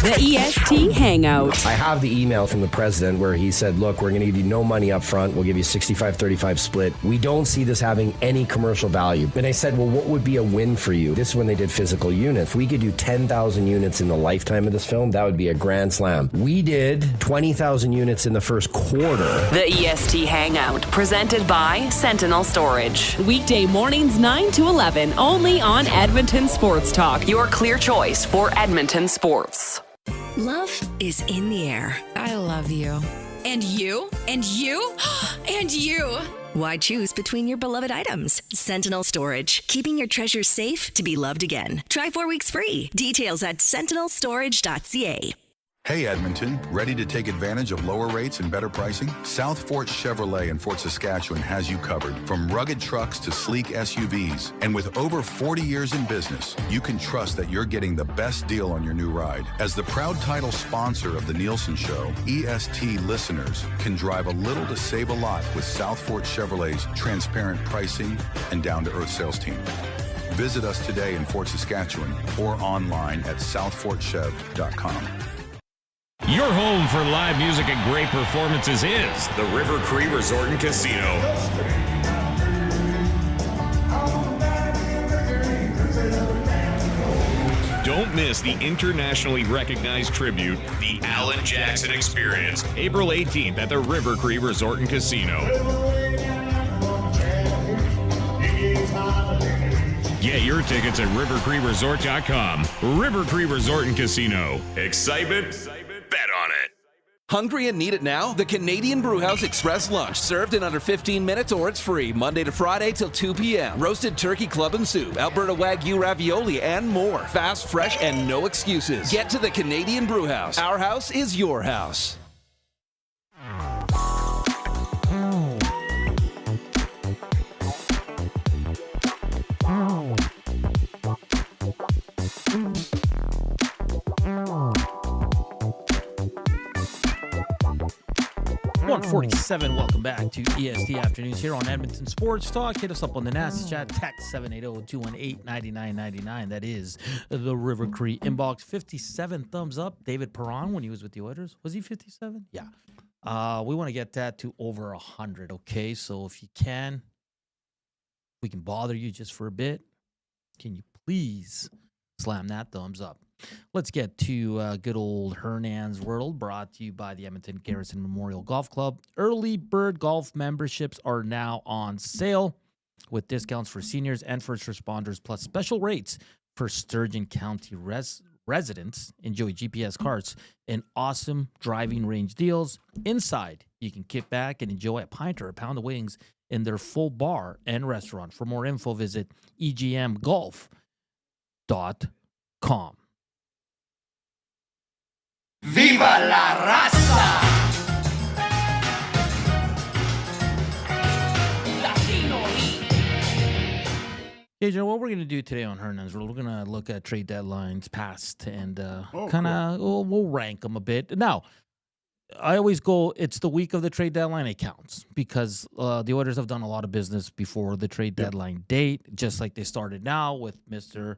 The EST Hangout. I have the email from the president where he said, look, we're going to give you no money up front. We'll give you 65-35 split. We don't see this having any commercial value. And I said, well, what would be a win for you? This is when they did physical units. If we could do 10,000 units in the lifetime of this film, that would be a grand slam. We did 20,000 units in the first quarter. The EST Hangout, presented by Sentinel Storage. Weekday mornings 9 to 11, only on Edmonton Sports Talk. Your clear choice for Edmonton sports. Love is in the air. I love you. And you? And you? And you? Why choose between your beloved items? Sentinel Storage, keeping your treasures safe to be loved again. Try 4 weeks free. Details at sentinelstorage.ca. Hey Edmonton, ready to take advantage of lower rates and better pricing? South Fort Chevrolet in Fort Saskatchewan has you covered. From rugged trucks to sleek SUVs. And with over 40 years in business, you can trust that you're getting the best deal on your new ride. As the proud title sponsor of the Nielsen Show, EST listeners can drive a little to save a lot with South Fort Chevrolet's transparent pricing and down-to-earth sales team. Visit us today in Fort Saskatchewan or online at southfortchev.com. Your home for live music and great performances is the River Cree Resort and Casino. Don't miss the internationally recognized tribute, the Alan Jackson Experience, April 18th at the River Cree Resort and Casino. Get your tickets at rivercreeresort.com. River Cree Resort and Casino. Excitement? Bet on it. Hungry and need it now? The Canadian Brewhouse Express Lunch, served in under 15 minutes or it's free, Monday to Friday till 2 p.m. Roasted turkey club and soup, Alberta Wagyu ravioli, and more. Fast, fresh, and no excuses. Get to the Canadian Brewhouse. Our house is your house. .47. Welcome back to EST Afternoons here on Edmonton Sports Talk. Hit us up on the Nasty Chat. Text 780-218-9999. That is the River Cree inbox. 57 thumbs up. David Perron when he was with the Oilers. Was he 57? Yeah. We want to get that to over 100, okay? So if you can, we can bother you just for a bit. Can you please slam that thumbs up? Let's get to good old Hernan's World, brought to you by the Edmonton Garrison Memorial Golf Club. Early bird golf memberships are now on sale with discounts for seniors and first responders, plus special rates for Sturgeon County residents. Enjoy GPS carts and awesome driving range deals. Inside, you can kick back and enjoy a pint or a pound of wings in their full bar and restaurant. For more info, visit egmgolf.com. ¡Viva la raza! Gage, what we're going to do today on Hernan's World, we're going to look at trade deadlines past and we'll rank them a bit. Now, I always go, it's the week of the trade deadline. It counts because the Oilers have done a lot of business before the trade deadline date, just like they started now with Mr.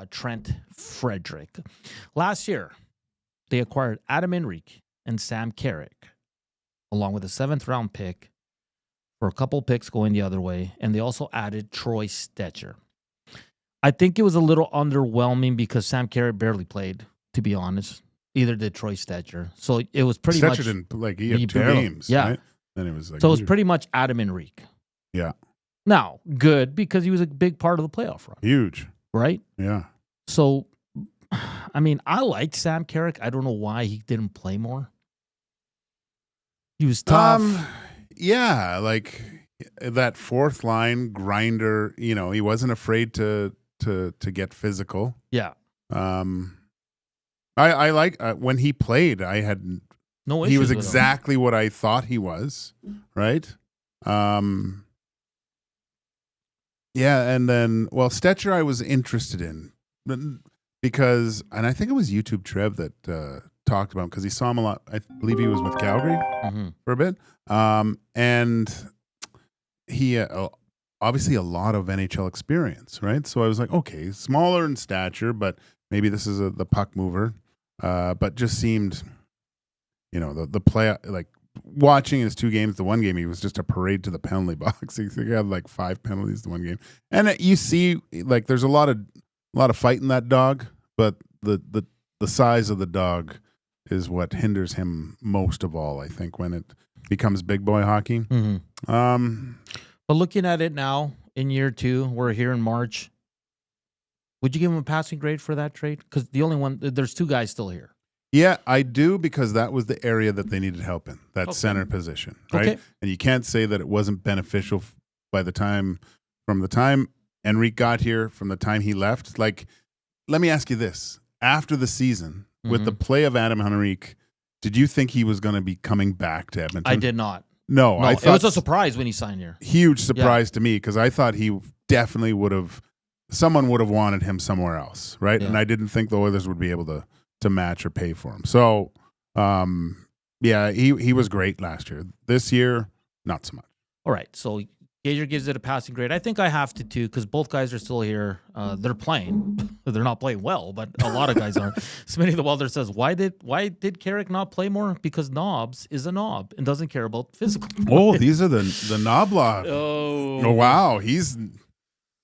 Trent Frederick. Last year, they acquired Adam Henrique and Sam Carrick, along with a 7th-round pick for a couple picks going the other way, and they also added Troy Stecher. I think it was a little underwhelming because Sam Carrick barely played, to be honest. Either did Troy Stecher. So it was pretty much... Stecher didn't, he had 2 games, yeah. right? Then it was so it was pretty much Adam Henrique. Yeah. Now, good, because he was a big part of the playoff run. Huge. Right? Yeah. So, I mean, I liked Sam Carrick. I don't know why he didn't play more. He was tough. Yeah, like that 4th line grinder, he wasn't afraid to get physical. Yeah. I like when he played, I had no issues. He was with exactly him. what I thought he was, right? Yeah, and then Stecher I was interested in because, and I think it was YouTube Trev that talked about him because he saw him a lot. I believe he was with Calgary for a bit, and he obviously a lot of NHL experience, right? So I was like, okay, smaller in stature, but maybe this is the puck mover. But just seemed, the play, like watching his 2 games, the one game he was just a parade to the penalty box. He had like 5 penalties the one game, and you see like there's a lot of fight in that dog, but the size of the dog is what hinders him most of all. I think when it becomes big boy hockey. But looking at it now in year 2, we're here in March. Would you give him a passing grade for that trade? Because there's 2 guys still here. Yeah, I do, because that was the area that they needed help in, that center position, right? Okay. And you can't say that it wasn't beneficial from the time Henrique got here, from the time he left. Like, let me ask you this. After the season, with the play of Adam Henrique, did you think he was going to be coming back to Edmonton? I did not. No, I thought it was a surprise when he signed here. Huge surprise to me, because I thought he definitely someone would have wanted him somewhere else, right? Yeah. And I didn't think the Oilers would be able to match or pay for him. So, yeah, he was great last year. This year, not so much. All right, so Gager gives it a passing grade. I think I have to too, because both guys are still here. They're playing. They're not playing well, but a lot of guys aren't. Smitty the Welder says, why did Carrick not play more? Because Knobs is a knob and doesn't care about physical play. Oh, these are the Knoblauch. Oh, wow.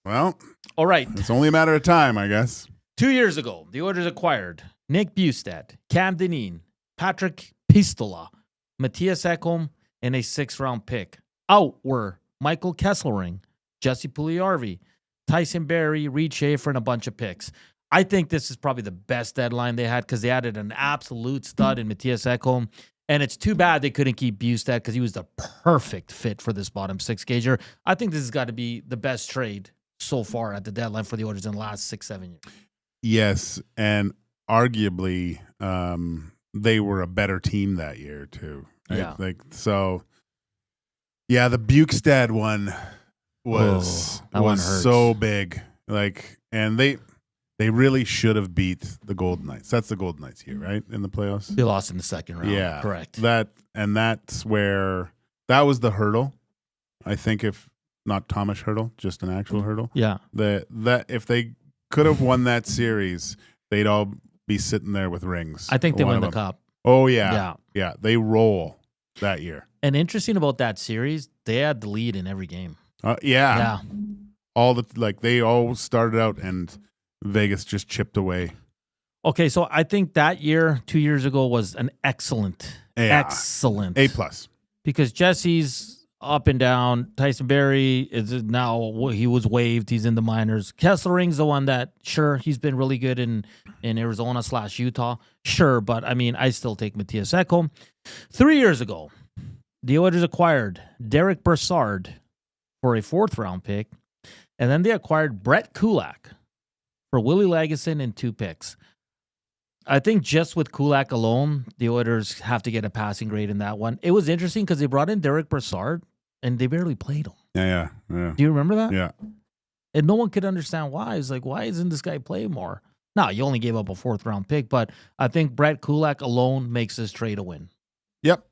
Well, all right. It's only a matter of time, I guess. 2 years ago, the Oilers acquired Nick Bustad, Cam Dineen, Patrick Pistola, Matthias Ekholm, and a 6th-round pick. Out were Michael Kesselring, Jesse Puljujarvi, Tyson Barrie, Reed Schaefer, and a bunch of picks. I think this is probably the best deadline they had because they added an absolute stud in Matthias Ekholm. And it's too bad they couldn't keep Bustad because he was the perfect fit for this bottom 6 Gager. I think this has got to be the best trade so far at the deadline for the Oilers in the last 6-7 years. Yes, and arguably they were a better team that year too. Right? Yeah. Yeah, the Bukestad one was so big. And they really should have beat the Golden Knights. That's the Golden Knights here, right? In the playoffs. They lost in the 2nd round. Yeah. Correct. That's where that was the hurdle. I think if not Thomas hurdle, just an actual hurdle. Yeah. That if they could have won that series, they'd all be sitting there with rings. I think they win the cup. Oh yeah. Yeah. They roll that year. And interesting about that series, they had the lead in every game. Yeah. They all started out and Vegas just chipped away. Okay, so I think that year, 2 years ago, was an excellent A+. Because Jesse's up and down. Tyson Barrie is now, he was waived. He's in the minors. Kesselring's the one that, sure, he's been really good in Arizona/Utah. Sure, but I mean, I still take Matthias Ekholm. 3 years ago, the Oilers acquired Derek Brassard for a 4th-round pick, and then they acquired Brett Kulak for Willie Lagesson and 2 picks. I think just with Kulak alone, the Oilers have to get a passing grade in that one. It was interesting because they brought in Derek Brassard, and they barely played him. Yeah. Do you remember that? Yeah. And no one could understand why. It's like, why isn't this guy playing more? No, you only gave up a 4th-round pick, but I think Brett Kulak alone makes this trade a win. Yep.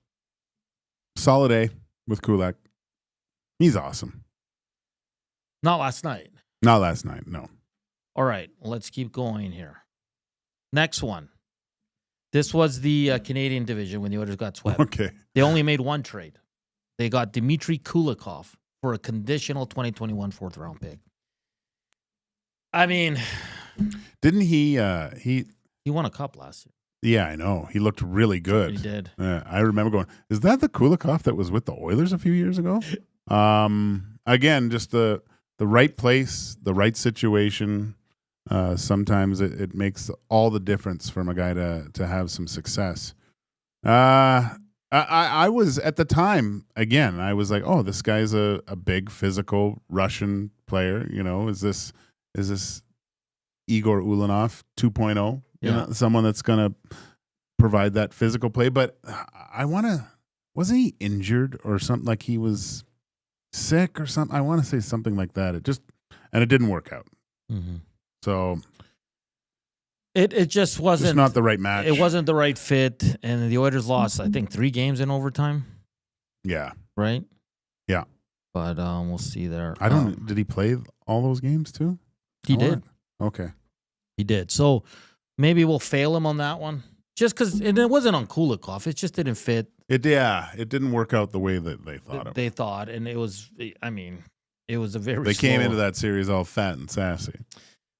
Solid A with Kulak. He's awesome. Not last night. Not last night, no. All right, let's keep going here. Next one. This was the Canadian division when the Oilers got swept. Okay. They only made one trade. They got Dmitry Kulikov for a conditional 2021 fourth-round pick. I mean, didn't he won a cup last year. Yeah, I know. He looked really good. He did. I remember going, is that the Kulikov that was with the Oilers a few years ago? Again, just the right place, the right situation. Sometimes it makes all the difference from a guy to have some success. I was at the time, again, I was like, oh, this guy's a big physical Russian player. You know, is this Igor Ulanov 2.0? You know, someone that's going to provide that physical play. But wasn't he injured or something? Like he was sick or something? I want to say something like that. It didn't work out. Mm-hmm. So it just wasn't. It's not the right match. It wasn't the right fit. And the Oilers lost, I think, 3 games in overtime. Yeah. Right? Yeah. But we'll see there. Did he play all those games too? He did. Okay. He did. So maybe we'll fail him on that one. Just because it wasn't on Kulikov. It just didn't fit. It didn't work out the way that they thought it. They thought, and it was, I mean, it was a very They came into that series all fat and sassy.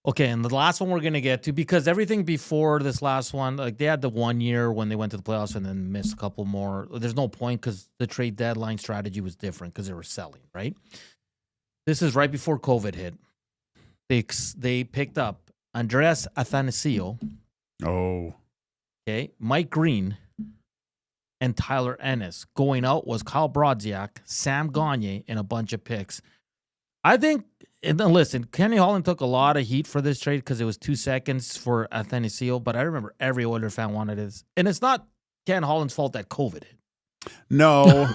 Okay, and the last one we're going to get to, because everything before this last one, like they had the 1 year when they went to the playoffs and then missed a couple more. There's no point because the trade deadline strategy was different because they were selling, right? This is right before COVID hit. They picked up Andreas Athanasiou. Oh. Okay, Mike Green and Tyler Ennis. Going out was Kyle Brodziak, Sam Gagner, and a bunch of picks. I think, and then listen, Kenny Holland took a lot of heat for this trade because it was 2 seconds for Athanasiou, but I remember every Oilers fan wanted this. And it's not Ken Holland's fault that COVID hit. No.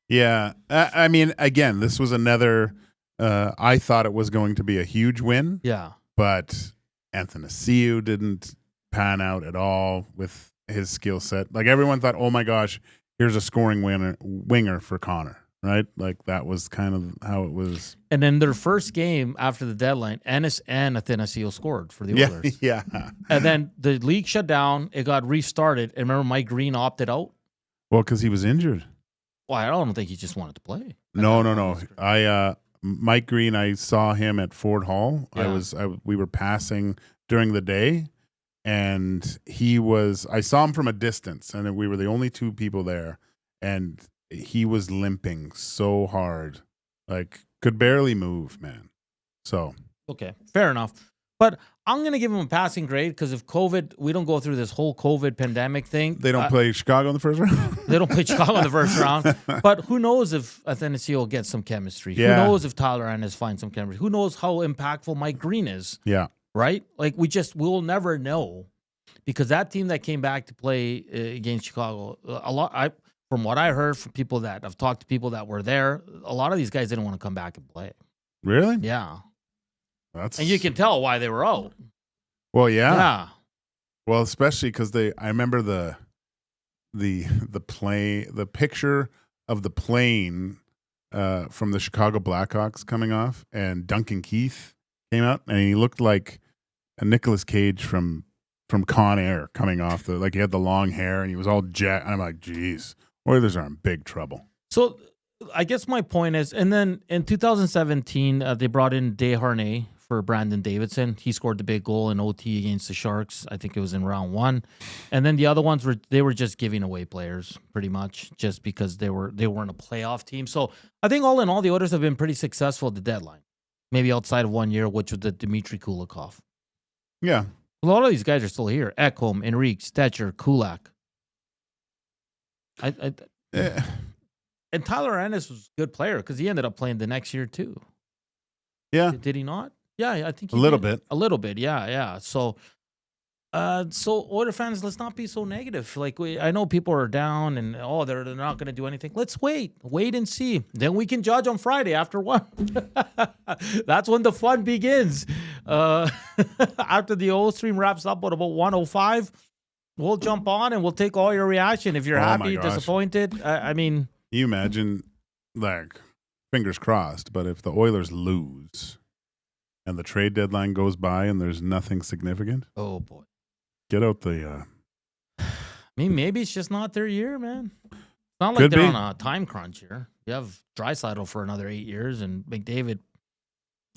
Yeah. I mean, again, this was another, I thought it was going to be a huge win. Yeah. But Athanasiou didn't pan out at all with his skill set. Like everyone thought, oh my gosh, here's a scoring winger for Connor. Right? Like that was kind of how it was. And then their first game after the deadline, Ennis and Athanasiou scored for the Oilers. Yeah. And then the league shut down. It got restarted. And remember Mike Green opted out? Well, because he was injured. Well, I don't think he just wanted to play. No. Mike Green, I saw him at Ford Hall. Yeah. We were passing during the day, and I saw him from a distance, and we were the only 2 people there, and he was limping so hard, like could barely move, man. So okay, fair enough. But I'm going to give him a passing grade because if COVID, we don't go through this whole COVID pandemic thing. They don't play Chicago in the first round? They don't play Chicago in the first round. But who knows if Athanasiou will get some chemistry? Yeah. Who knows if Tyler Ennis finds some chemistry? Who knows how impactful Mike Green is? Yeah. Right? Like we'll never know because that team that came back to play against Chicago, from what I heard from people that I've talked to people that were there, a lot of these guys didn't want to come back and play. Really? Yeah. And you can tell why they were out. Well, yeah. Yeah. Well, especially because I remember the picture of the plane from the Chicago Blackhawks coming off, and Duncan Keith came out, and he looked like a Nicolas Cage from Con Air coming off he had the long hair and he was all jet. And I'm like, geez, Oilers are in big trouble. So I guess my point is, and then in 2017, they brought in Desharnais for Brandon Davidson. He scored the big goal in OT against the Sharks. I think it was in round 1. And then the other ones were just giving away players pretty much just because they weren't a playoff team. So I think all in all, the Oilers have been pretty successful at the deadline. Maybe outside of 1 year, which was the Dmitry Kulikov. Yeah. A lot of these guys are still here. Ekholm, Enrique, Stetcher, Kulak. And Tyler Ennis was a good player because he ended up playing the next year too. Yeah. Did he not? Yeah, I think he a little did. bit. A little bit, yeah. So Oilers fans, let's not be so negative. Like I know people are down and they're not going to do anything. Let's wait and see. Then we can judge on Friday after 1. That's when the fun begins. After the old stream wraps up at about 1:05, We'll jump on and we'll take all your reaction. If you're happy, disappointed, I mean. You imagine, like, fingers crossed, but if the Oilers lose and the trade deadline goes by and there's nothing significant. Oh, boy. Get out the. I mean, maybe it's just not their year, man. It's not like they're on a time crunch here. You have Draisaitl for another 8 years and McDavid.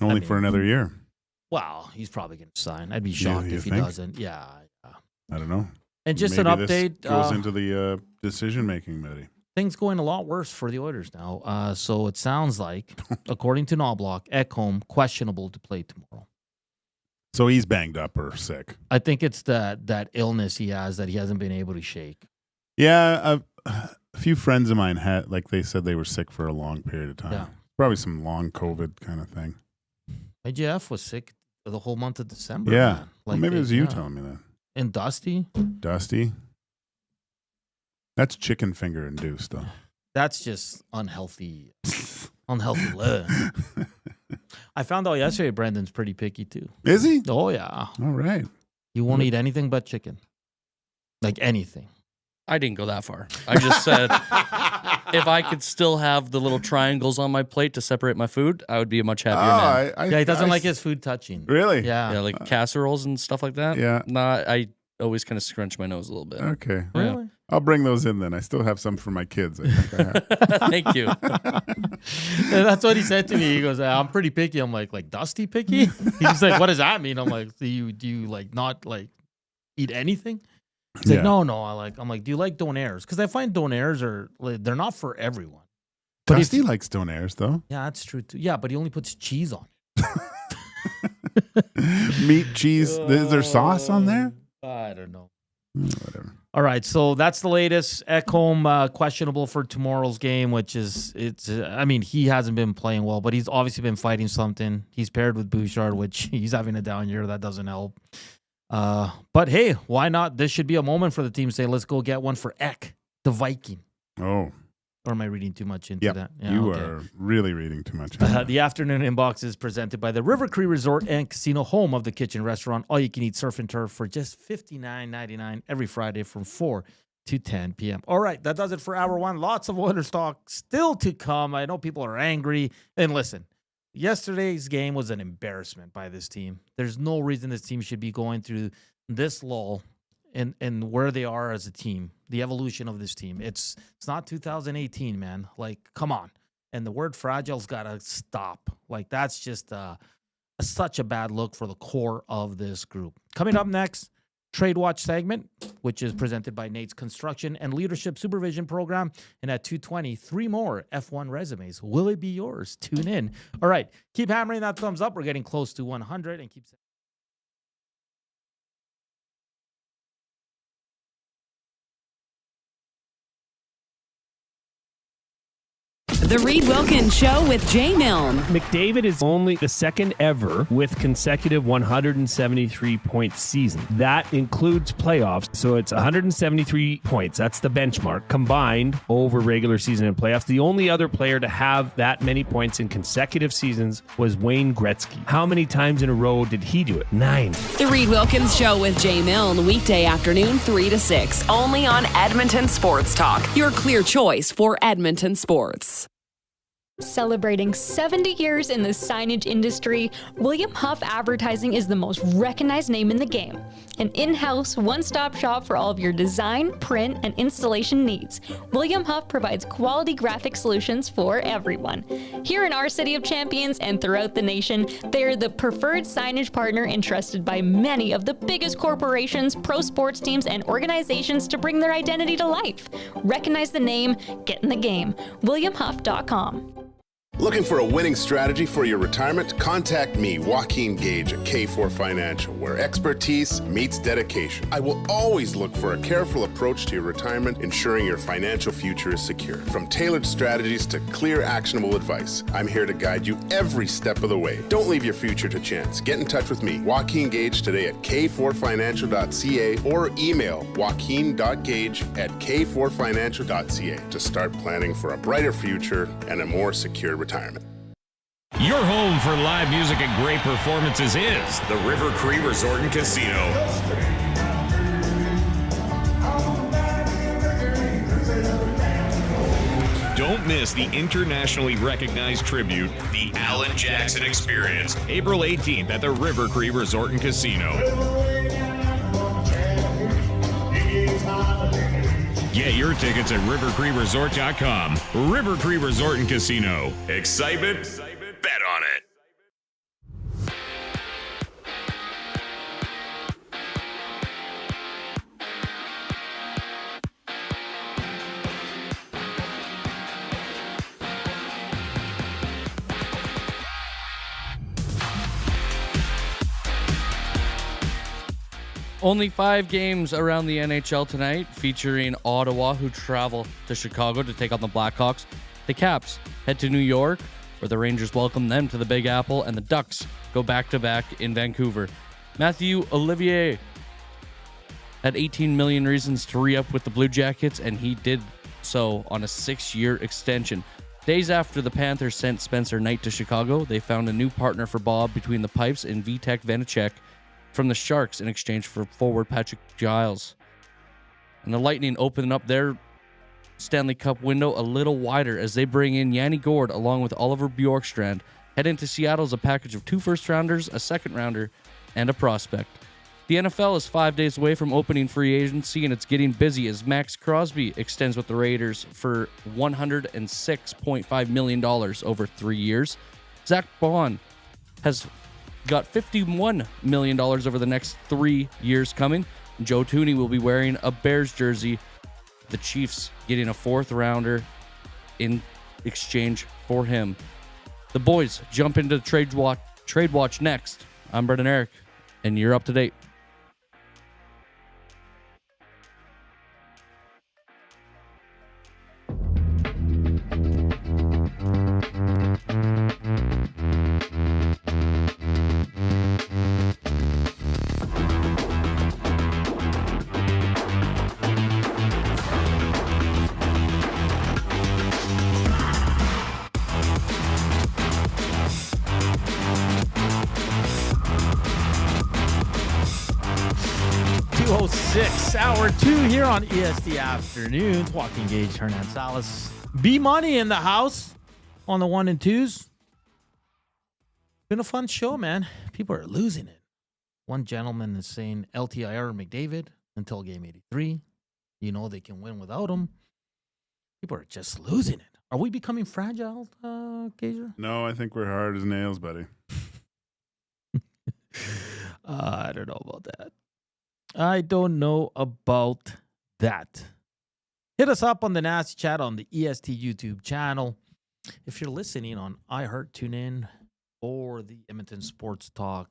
Only for another year. Well, he's probably going to sign. I'd be shocked if he doesn't. Yeah. I don't know. And just maybe an update. This goes into the decision-making, Matty. Things going a lot worse for the Oilers now. So it sounds like, according to Knoblauch, Ekholm questionable to play tomorrow. So he's banged up or sick. I think it's that illness he has that he hasn't been able to shake. Yeah, a few friends of mine had, like, they said they were sick for a long period of time. Yeah. Probably some long COVID kind of thing. AJF was sick the whole month of December. Yeah, man. well, maybe it was you telling me that. And Dusty. That's chicken finger induced, though. That's just unhealthy. Unhealthy. I found out yesterday Brendan's pretty picky too. Is he? Oh yeah. All right. He won't eat anything but chicken. Like anything. I didn't go that far. I just said if I could still have the little triangles on my plate to separate my food, I would be a much happier man. He doesn't like his food touching. Really? Yeah. Yeah, like casseroles and stuff like that. Yeah. Nah, I always kind of scrunch my nose a little bit. Okay. Really? I'll bring those in then. I still have some for my kids. I think I have. Thank you. That's what he said to me. He goes, I'm pretty picky. I'm like Dusty picky? He's like, what does that mean? I'm like, do you like not like eat anything? He's like, no. I'm like, do you like Donairs? Because I find Donairs they're not for everyone. But Dusty likes Donairs though. Yeah, that's true too. Yeah, but he only puts cheese on it. Meat, cheese. Is there sauce on there? I don't know. Whatever. All right, so that's the latest. Ekholm questionable for tomorrow's game, which is I mean, he hasn't been playing well, but he's obviously been fighting something. He's paired with Bouchard, which he's having a down year. That doesn't help. But hey, why not? This should be a moment for the team to say, let's go get one for Ek, the Viking. Oh. Or am I reading too much into that? Yeah, you are really reading too much. The afternoon inbox is presented by the River Cree Resort and Casino, home of the Kitchen Restaurant. All you can eat surf and turf for just $59.99 every Friday from 4 to 10 p.m. All right, that does it for hour one. Lots of Oilers talk still to come. I know people are angry. And listen, yesterday's game was an embarrassment by this team. There's no reason this team should be going through this lull and where they are as a team, the evolution of this team. It's not 2018, man. Like, come on. And the word fragile's got to stop. Like, that's just such a bad look for the core of this group. Coming up next, Trade Watch segment, which is presented by Nate's Construction and Leadership Supervision Program. And at 2:20, 3 more F1 resumes. Will it be yours? Tune in. All right, keep hammering that thumbs up. We're getting close to 100 and keep. The Reed Wilkins Show with Jay Milne. McDavid is only the second ever with consecutive 173-point season. That includes playoffs, so it's 173 points. That's the benchmark combined over regular season and playoffs. The only other player to have that many points in consecutive seasons was Wayne Gretzky. How many times in a row did he do it? 9. The Reed Wilkins Show with Jay Milne, weekday afternoon 3 to 6, only on Edmonton Sports Talk. Your clear choice for Edmonton sports. Celebrating 70 years in the signage industry, William Huff Advertising is the most recognized name in the game. An in-house, one-stop shop for all of your design, print, and installation needs. William Huff provides quality graphic solutions for everyone. Here in our City of Champions and throughout the nation, they are the preferred signage partner entrusted by many of the biggest corporations, pro sports teams, and organizations to bring their identity to life. Recognize the name, get in the game. WilliamHuff.com. Looking for a winning strategy for your retirement? Contact me, Joaquin Gage at K4 Financial, where expertise meets dedication. I will always look for a careful approach to your retirement, ensuring your financial future is secure. From tailored strategies to clear, actionable advice, I'm here to guide you every step of the way. Don't leave your future to chance. Get in touch with me, Joaquin Gage, today at k4financial.ca or email joaquin.gage@k4financial.ca to start planning for a brighter future and a more secure retirement. Your home for live music and great performances is the River Cree Resort and Casino. Don't miss the internationally recognized tribute, the Alan Jackson Experience, April 18th at the River Cree Resort and Casino. Get your tickets at rivercreeresort.com. River Cree Resort and Casino. Excitement? Bet on it. Only 5 games around the NHL tonight, featuring Ottawa, who travel to Chicago to take on the Blackhawks. The Caps head to New York, where the Rangers welcome them to the Big Apple, and the Ducks go back-to-back in Vancouver. Matthew Olivier had 18 million reasons to re-up with the Blue Jackets, and he did so on a 6-year extension. Days after the Panthers sent Spencer Knight to Chicago, they found a new partner for Bob between the pipes in Vitek Vanacek from the Sharks in exchange for forward Patrick Giles. And the Lightning open up their Stanley Cup window a little wider as they bring in Yanni Gourde along with Oliver Bjorkstrand. Head into Seattle as a package of 2 first-rounders, a second-rounder, and a prospect. The NFL is 5 days away from opening free agency, and it's getting busy as Max Crosby extends with the Raiders for $106.5 million over 3 years. Zach Bond has got $51 million over the next 3 years coming. Joe Thuney will be wearing a Bears jersey. The Chiefs getting a 4th-rounder in exchange for him. The boys jump into the Trade Watch next. I'm Brendan Eric, and you're up to date. Hour 2 here on EST Afternoons. Joaquin Gage, Hernan Salas. B-Money in the house on the 1 and 2s. Been a fun show, man. People are losing it. One gentleman is saying LTIR McDavid until game 83. You know they can win without him. People are just losing it. Are we becoming fragile, Gager? No, I think we're hard as nails, buddy. I don't know about that. I don't know about that. Hit us up on the Nasty Chat on the EST YouTube channel. If you're listening on iHeart, TuneIn, or the Edmonton Sports Talk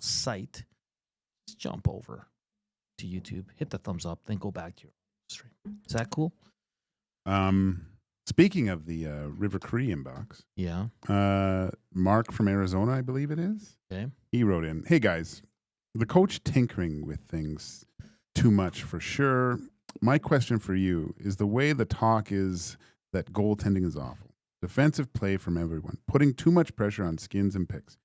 site, just jump over to YouTube, hit the thumbs up, then go back to your stream. Is that cool? Speaking of the River Cree inbox, yeah. Mark from Arizona, I believe it is. Okay. He wrote in, "Hey guys, the coach tinkering with things too much for sure. My question for you is the way the talk is that goaltending is awful. Defensive play from everyone, putting too much pressure on skins and picks.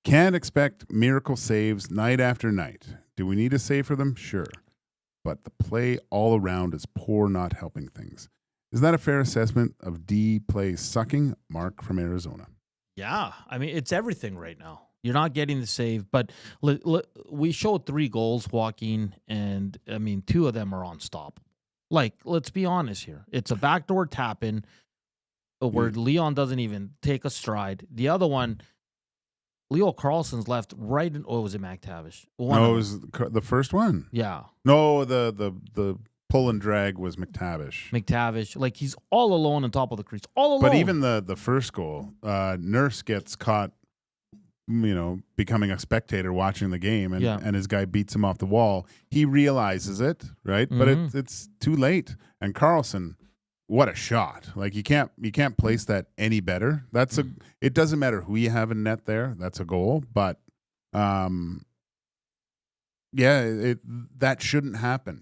Can't expect miracle saves night after night. Do we need a save for them? Sure. But the play all around is poor, not helping things. Is that a fair assessment of D play sucking?" Mark from Arizona. Yeah. I mean, it's everything right now. You're not getting the save, but we showed 3 goals, Joaquin, and, I mean, 2 of them are unstoppable. Like, let's be honest here. It's a backdoor tap-in where Leon doesn't even take a stride. The other one, Leo Carlson's left right in, was it McTavish? No, it was the first one. Yeah. No, the pull and drag was McTavish. Like, he's all alone on top of the crease. All alone. But even the first goal, Nurse gets caught, becoming a spectator watching the game, and his guy beats him off the wall. He realizes it, right? But it's too late. And Carlson, what a shot! Like you can't place that any better. It doesn't matter who you have in net there. That's a goal. But that shouldn't happen.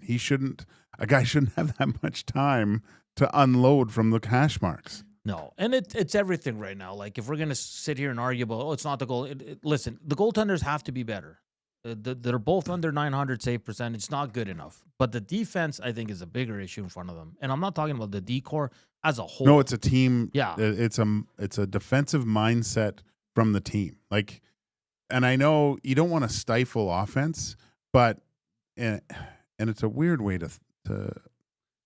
A guy shouldn't have that much time to unload from the hash marks. No, and it's everything right now. Like, if we're going to sit here and argue about, it's not the goal. Listen, the goaltenders have to be better. They're both under 900 save percentage. It's not good enough. But the defense, I think, is a bigger issue in front of them. And I'm not talking about the D-core as a whole. No, it's a team. Yeah. It's a defensive mindset from the team. Like, and I know you don't want to stifle offense, but and it's a weird way to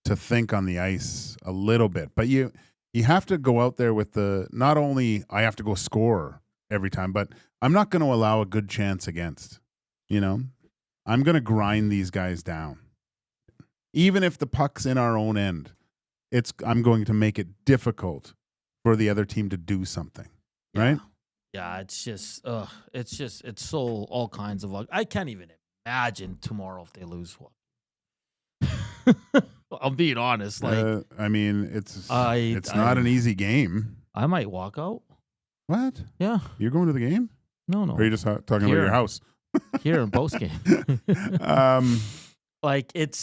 think on the ice a little bit. But you have to go out there with not only I have to go score every time, but I'm not going to allow a good chance against. I'm going to grind these guys down. Even if the puck's in our own end, I'm going to make it difficult for the other team to do something, right? Yeah, it's so all kinds of. I can't even imagine tomorrow if they lose one. I'm being honest. Like, I mean, it's not an easy game. I might walk out. What? Yeah. You're going to the game? No. Or are you just talking about your house? Here in post game. Like it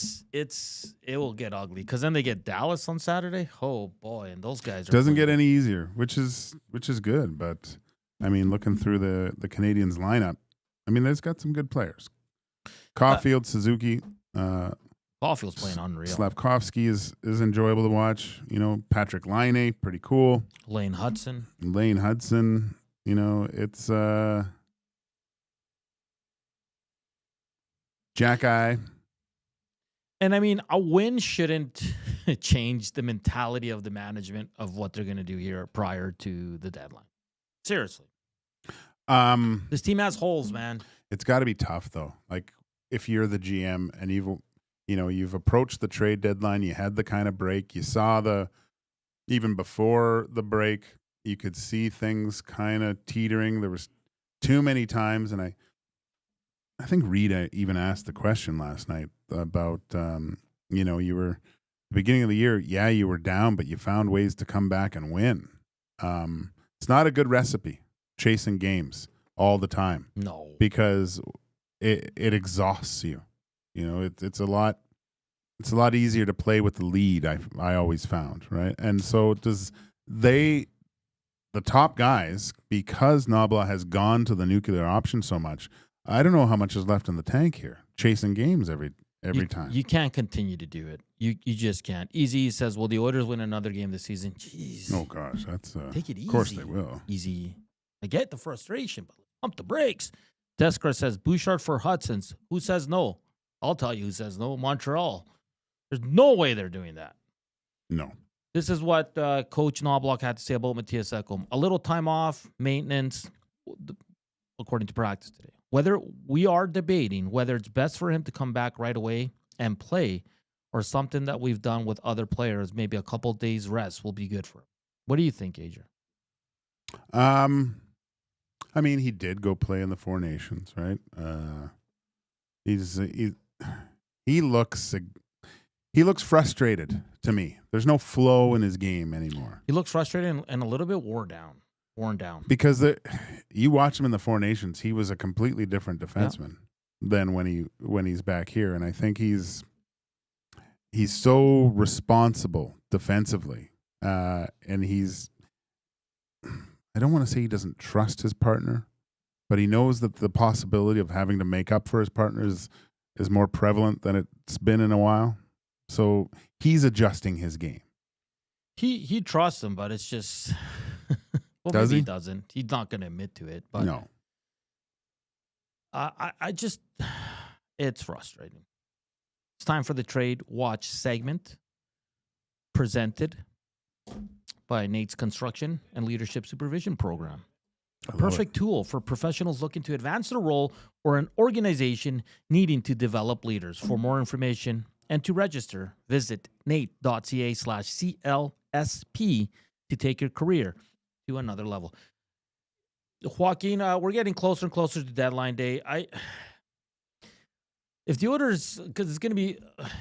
will get ugly because then they get Dallas on Saturday. Oh boy, and those guys doesn't get any easier, which is good. But I mean, looking through the Canadiens lineup, I mean, there's got some good players. Caulfield, Suzuki. Caulfield's playing unreal. Slavkovsky is enjoyable to watch. Patrick Laine, pretty cool. Lane Hudson. It's Jack Eye. And I mean, a win shouldn't change the mentality of the management of what they're going to do here prior to the deadline. Seriously. This team has holes, man. It's got to be tough though. Like if you're the GM and you've approached the trade deadline, you had the kind of break, you saw even before the break, you could see things kind of teetering. There was too many times, and I think Rita even asked the question last night about, you were the beginning of the year, you were down, but you found ways to come back and win. It's not a good recipe, chasing games all the time. No. Because it exhausts you. It's a lot easier to play with the lead, I always found, right? And so the top guys, because Knoblauch has gone to the nuclear option so much, I don't know how much is left in the tank here, chasing games every time. You can't continue to do it. You just can't. Easy says, "Will the Oilers win another game this season?" Jeez. Oh gosh, that's take it easy. Of course they will. Easy. I get the frustration, but pump the brakes. Deskar says Bouchard for Hudson's. Who says no? I'll tell you who says no. Montreal. There's no way they're doing that. No. This is what Coach Knoblauch had to say about Matthias Ekholm. A little time off, maintenance, according to practice today. Whether we are debating whether it's best for him to come back right away and play or something that we've done with other players, maybe a couple days rest will be good for him. What do you think, Gager? I mean, he did go play in the Four Nations, right? He looks frustrated to me. There's no flow in his game anymore. He looks frustrated and a little bit worn down. Because you watch him in the Four Nations, he was a completely different defenseman than when he's back here, and I think he's so responsible defensively, and I don't want to say he doesn't trust his partner, but he knows that the possibility of having to make up for his partner is more prevalent than it's been in a while. So he's adjusting his game. He trusts him, but it's just well, Does maybe he? he doesn't. He's not going to admit to it. But no. I just it's frustrating. It's time for the Trade Watch segment presented by Nate's Construction and Leadership Supervision Program. A perfect tool for professionals looking to advance their role or an organization needing to develop leaders. For more information and to register, visit nate.ca/CLSP to take your career to another level. Joaquin, we're getting closer and closer to deadline day. If the Oilers, because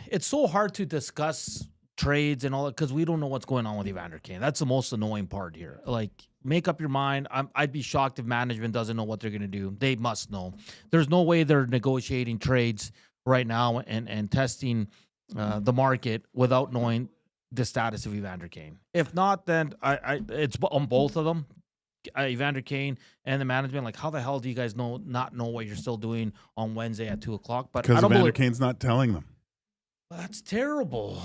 it's so hard to discuss trades and all that because we don't know what's going on with Evander Kane. That's the most annoying part here. Like, make up your mind. I'd be shocked if management doesn't know what they're going to do. They must know. There's no way they're negotiating trades right now and testing the market without knowing the status of Evander Kane. If not, then it's on both of them. Evander Kane and the management, like, how the hell do you guys not know what you're still doing on Wednesday at 2:00? But because Evander Kane's not telling them. That's terrible.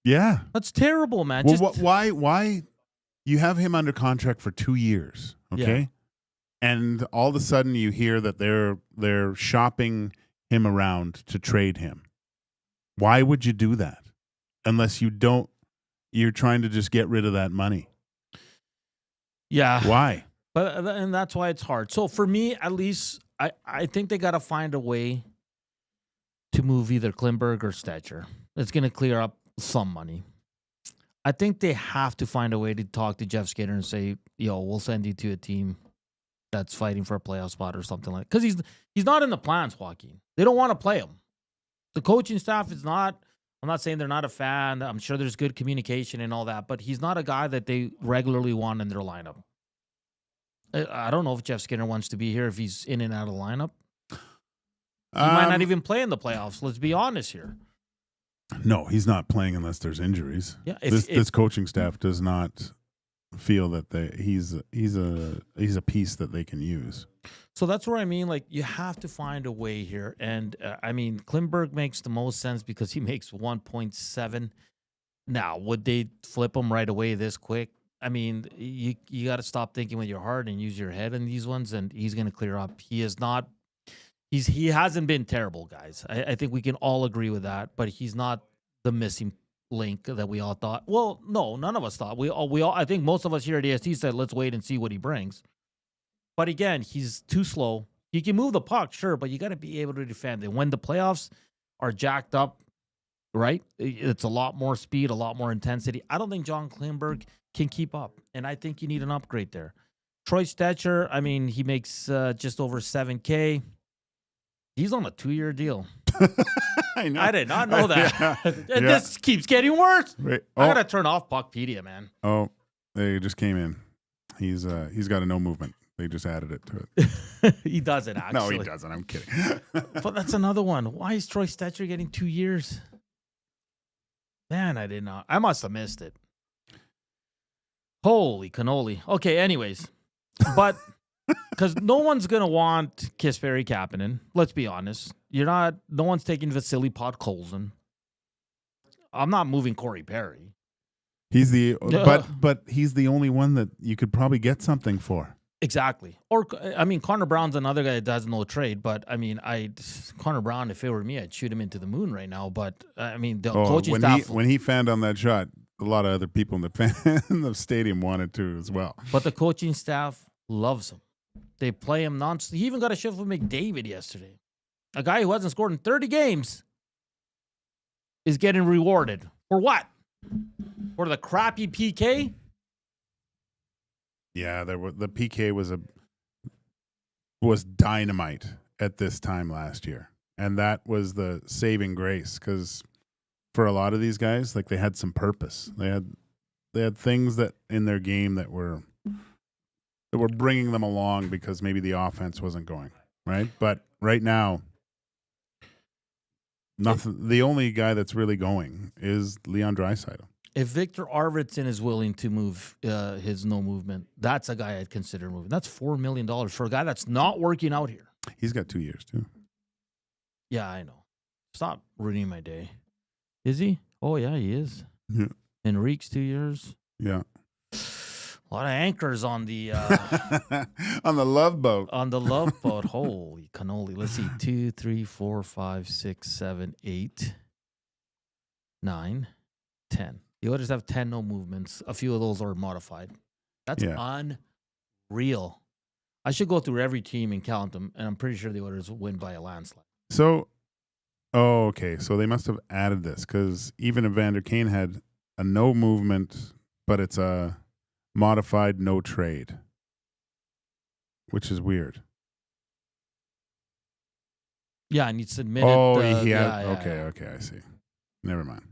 Yeah, that's terrible, man. Well, why? You have him under contract for 2 years, okay? Yeah. And all of a sudden you hear that they're shopping him around to trade him. Why would you do that? Unless you're trying to just get rid of that money. Yeah. Why? And that's why it's hard. So for me, at least, I think they got to find a way to move either Klingberg or Stetcher. It's going to clear up some money. I think they have to find a way to talk to Jeff Skinner and say, yo, we'll send you to a team that's fighting for a playoff spot or something like that. Because he's not in the plans, Joaquin. They don't want to play him. The coaching staff is not, I'm not saying they're not a fan. I'm sure there's good communication and all that, but he's not a guy that they regularly want in their lineup. I don't know if Jeff Skinner wants to be here if he's in and out of the lineup. He might not even play in the playoffs. Let's be honest here. No, he's not playing unless there's injuries. Yeah, this coaching staff does not feel that he's a piece that they can use. So that's where I mean, like, you have to find a way here. And I mean, Klingberg makes the most sense because he makes 1.7. Now, would they flip him right away this quick? I mean, you got to stop thinking with your heart and use your head in these ones, and he's going to clear up. He hasn't been terrible, guys. I think we can all agree with that, but he's not the missing link that we all thought. Well, no, none of us thought. We all. I think most of us here at EST said, let's wait and see what he brings. But again, he's too slow. He can move the puck, sure, but you got to be able to defend it. When the playoffs are jacked up, right, it's a lot more speed, a lot more intensity. I don't think John Klingberg can keep up, and I think you need an upgrade there. Troy Stetcher, I mean, he makes just over $7K. He's on a 2-year deal. I know. I did not know that. Yeah. This keeps getting worse. Right. I gotta turn off Puckpedia, man. Oh, they just came in. He's got a no movement. They just added it to it. He doesn't actually. No, he doesn't. I'm kidding. But that's another one. Why is Troy Stetcher getting 2 years? Man, I did not. I must have missed it. Holy cannoli. Okay, anyways. But because no one's going to want Kasperi Kapanen. Let's be honest. No one's taking Vasily Podkolzin. I'm not moving Corey Perry. He's but he's the only one that you could probably get something for. Exactly. Or, I mean, Connor Brown's another guy that does no trade, but, I mean, Connor Brown, if it were me, I'd shoot him into the moon right now. But, I mean, the coaching staff... When he fanned on that shot, a lot of other people in the stadium wanted to as well. But the coaching staff loves him. They play him non-stop. He even got a shift with McDavid yesterday. A guy who hasn't scored in 30 games is getting rewarded. For what? For the crappy PK? Yeah, the PK was dynamite at this time last year. And that was the saving grace, because for a lot of these guys, like, they had some purpose. They had things that in their game that were bringing them along because maybe the offense wasn't going, right? But right now, nothing. The only guy that's really going is Leon Draisaitl. If Victor Arvidsson is willing to move his no movement, that's a guy I'd consider moving. That's $4 million for a guy that's not working out here. He's got 2 years, too. Yeah, I know. Stop ruining my day. Is he? Oh, yeah, he is. Yeah. Enrique's 2 years. Yeah. A lot of anchors on the... on the love boat. On the love boat. Holy cannoli. Let's see. 2, 3, 4, 5, 6, 7, 8, 9, 10. The Oilers have 10 no movements. A few of those are modified. That's unreal. I should go through every team and count them, and I'm pretty sure the Oilers will win by a landslide. So, okay. So they must have added this, because even Evander Kane had a no movement, but it's a modified no trade, which is weird. Yeah, and he submitted. Okay, I see. Never mind.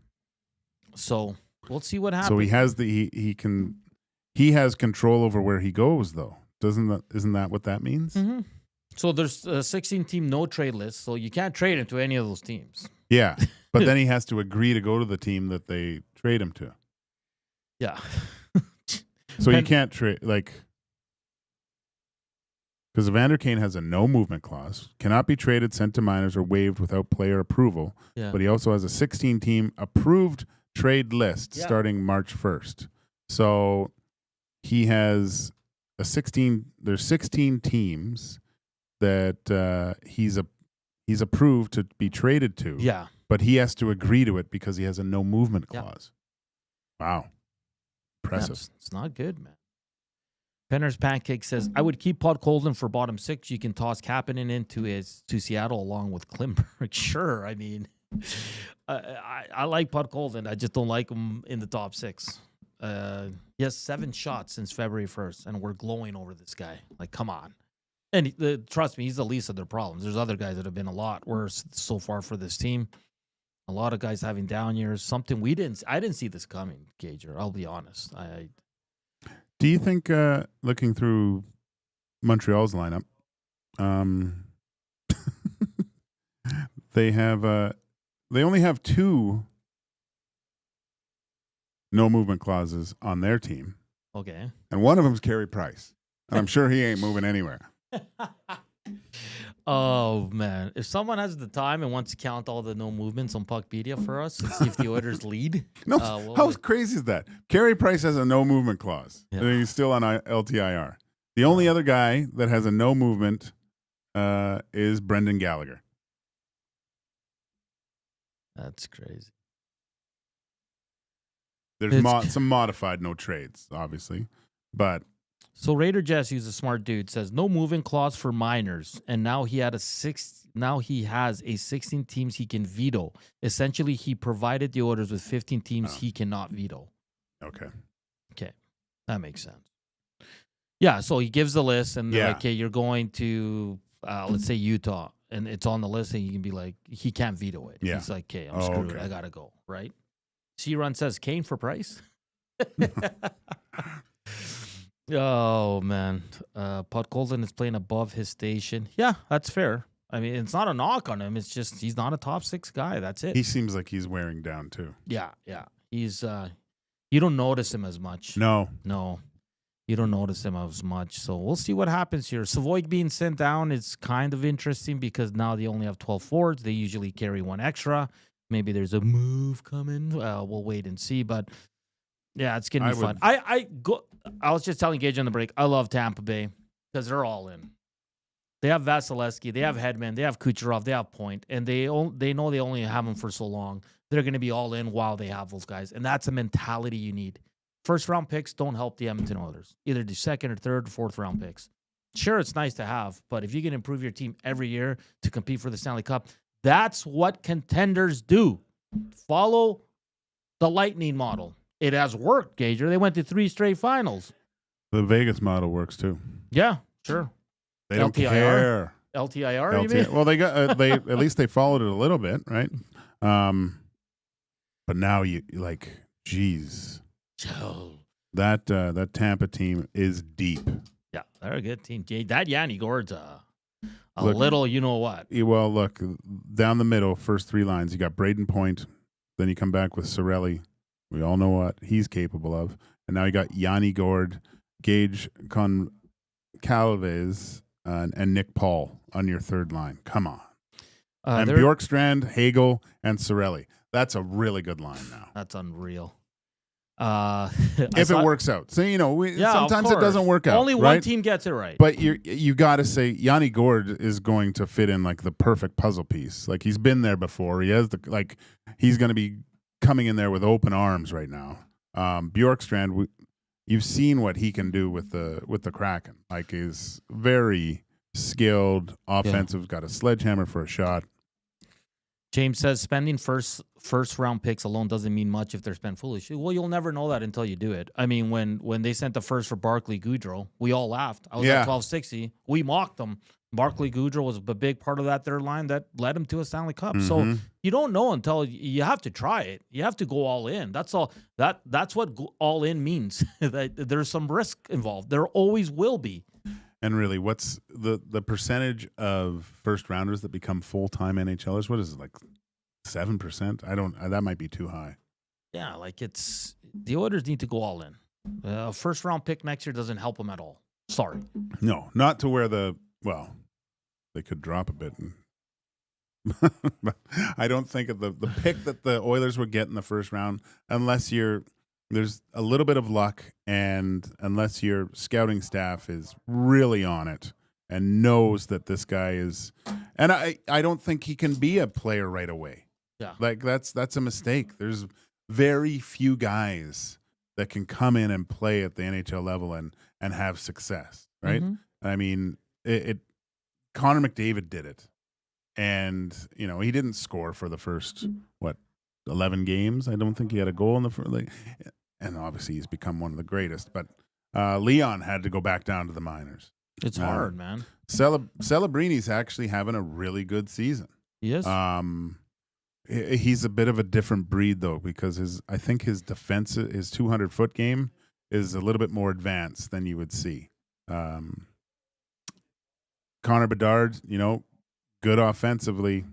So we'll see what happens. So he has he has control over where he goes, though. Isn't that what that means? Mm-hmm. So there's a 16-team no trade list, so you can't trade him to any of those teams. Yeah, but then he has to agree to go to the team that they trade him to. Yeah. So you can't trade, like, Because Evander Kane has a no movement clause, cannot be traded, sent to minors, or waived without player approval. Yeah. But he also has a 16-team approved trade list starting March 1st. So he has a 16. There's 16 teams that he's approved to be traded to. Yeah. But he has to agree to it because he has a no movement clause. Wow. Impressive. Yeah, it's not good, man. Penner's Pancake says, I would keep Podkolzin for bottom 6. You can toss Kapanen to Seattle along with Klimberg. Sure. I mean, I like Podkolzin. I just don't like him in the top 6. He has 7 shots since February 1st, and we're glowing over this guy. Like, come on. And trust me, he's the least of their problems. There's other guys that have been a lot worse so far for this team. A lot of guys having down years. Something I didn't see this coming, Gager. I'll be honest. Do you think, looking through Montreal's lineup, they only have 2 no movement clauses on their team. Okay. And one of them's Carey Price. And I'm sure he ain't moving anywhere. Oh, man. If someone has the time and wants to count all the no movements on Puckpedia for us and see if the Oilers lead. No, how crazy is that? Carey Price has a no movement clause. Yeah. And he's still on LTIR. The only other guy that has a no movement is Brendan Gallagher. That's crazy. There's some modified no trades, obviously. But so Raider Jesse, who's a smart dude, says no movement clause for minors, and now he has a 16 teams he can veto. Essentially, he provided the Oilers with 15 teams he cannot veto. Okay, that makes sense. Yeah, so he gives the list, and they're like, okay, you're going to let's say Utah, and it's on the list, and you can be like, he can't veto it. Yeah. He's like, okay, I'm screwed. Okay. I gotta go. Right? C-Run says Kane for Price. Oh, man. Podkolzin is playing above his station. Yeah, that's fair. I mean, it's not a knock on him. It's just he's not a top 6 guy. That's it. He seems like he's wearing down, too. Yeah. He's you don't notice him as much. No. You don't notice him as much. So we'll see what happens here. Savoy being sent down is kind of interesting because now they only have 12 forwards. They usually carry 1 extra. Maybe there's a move coming. We'll wait and see. But yeah, it's gonna be fun. I was just telling Gage on the break, I love Tampa Bay because they're all in. They have Vasilevsky, they have Hedman, they have Kucherov, they have Point, and they know they only have them for so long. They're going to be all in while they have those guys, and that's a mentality you need. First-round picks don't help the Edmonton Oilers. Either the second or third or fourth-round picks. Sure, it's nice to have, but if you can improve your team every year to compete for the Stanley Cup, that's what contenders do. Follow the Lightning model. It has worked, Gager. They went to 3 straight finals. The Vegas model works too. Yeah, sure. They don't care. LTIR, you mean? Well, they got they at least they followed it a little bit, right? But now you like, geez, that Tampa team is deep. Yeah, they're a good team. That Yanni Gord's little, you know what? Well, look down the middle, first 3 lines. You got Braden Point, then you come back with Cirelli. We all know what he's capable of. And now you got Yanni Gord, Gage Calves, and Nick Paul on your third line. Come on. And Bjorkstrand, Hagel, and Cirelli. That's a really good line now. That's unreal. If it works out. So, sometimes it doesn't work out. Only one team gets it right. But you got to say Yanni Gord is going to fit in like the perfect puzzle piece. Like he's been there before. He has he's going to be coming in there with open arms right now. Bjorkstrand, you've seen what he can do with the Kraken. Like he's very skilled, offensive, got a sledgehammer for a shot. James says spending first round picks alone doesn't mean much if they're spent foolishly. Well, you'll never know that until you do it. I mean, when they sent the first for Barclay Goodrow, we all laughed. I was at 1260. We mocked them. Barclay Goodrow was a big part of that third line that led him to a Stanley Cup. Mm-hmm. So you don't know until you have to try it. You have to go all in. That's all. That's what all in means. That there's some risk involved. There always will be. And really, what's the percentage of first rounders that become full-time NHLers? What is it, like 7%? That might be too high. Yeah, the Oilers need to go all in. A first round pick next year doesn't help them at all. Sorry. No, not to where the well, they could drop a bit. I don't think of the pick that the Oilers would get in the first round, unless there's a little bit of luck, and unless your scouting staff is really on it and knows that this guy is, and I don't think he can be a player right away. Yeah, like that's a mistake. There's very few guys that can come in and play at the NHL level and have success, right? Mm-hmm. I mean, Connor McDavid did it. And, he didn't score for the first, 11 games. I don't think he had a goal in the first. And obviously he's become one of the greatest. But Leon had to go back down to the minors. It's hard, man. Celebrini's actually having a really good season. He is. He's a bit of a different breed, though, because I think his defense, his 200-foot game is a little bit more advanced than you would see. Connor Bedard, good offensively,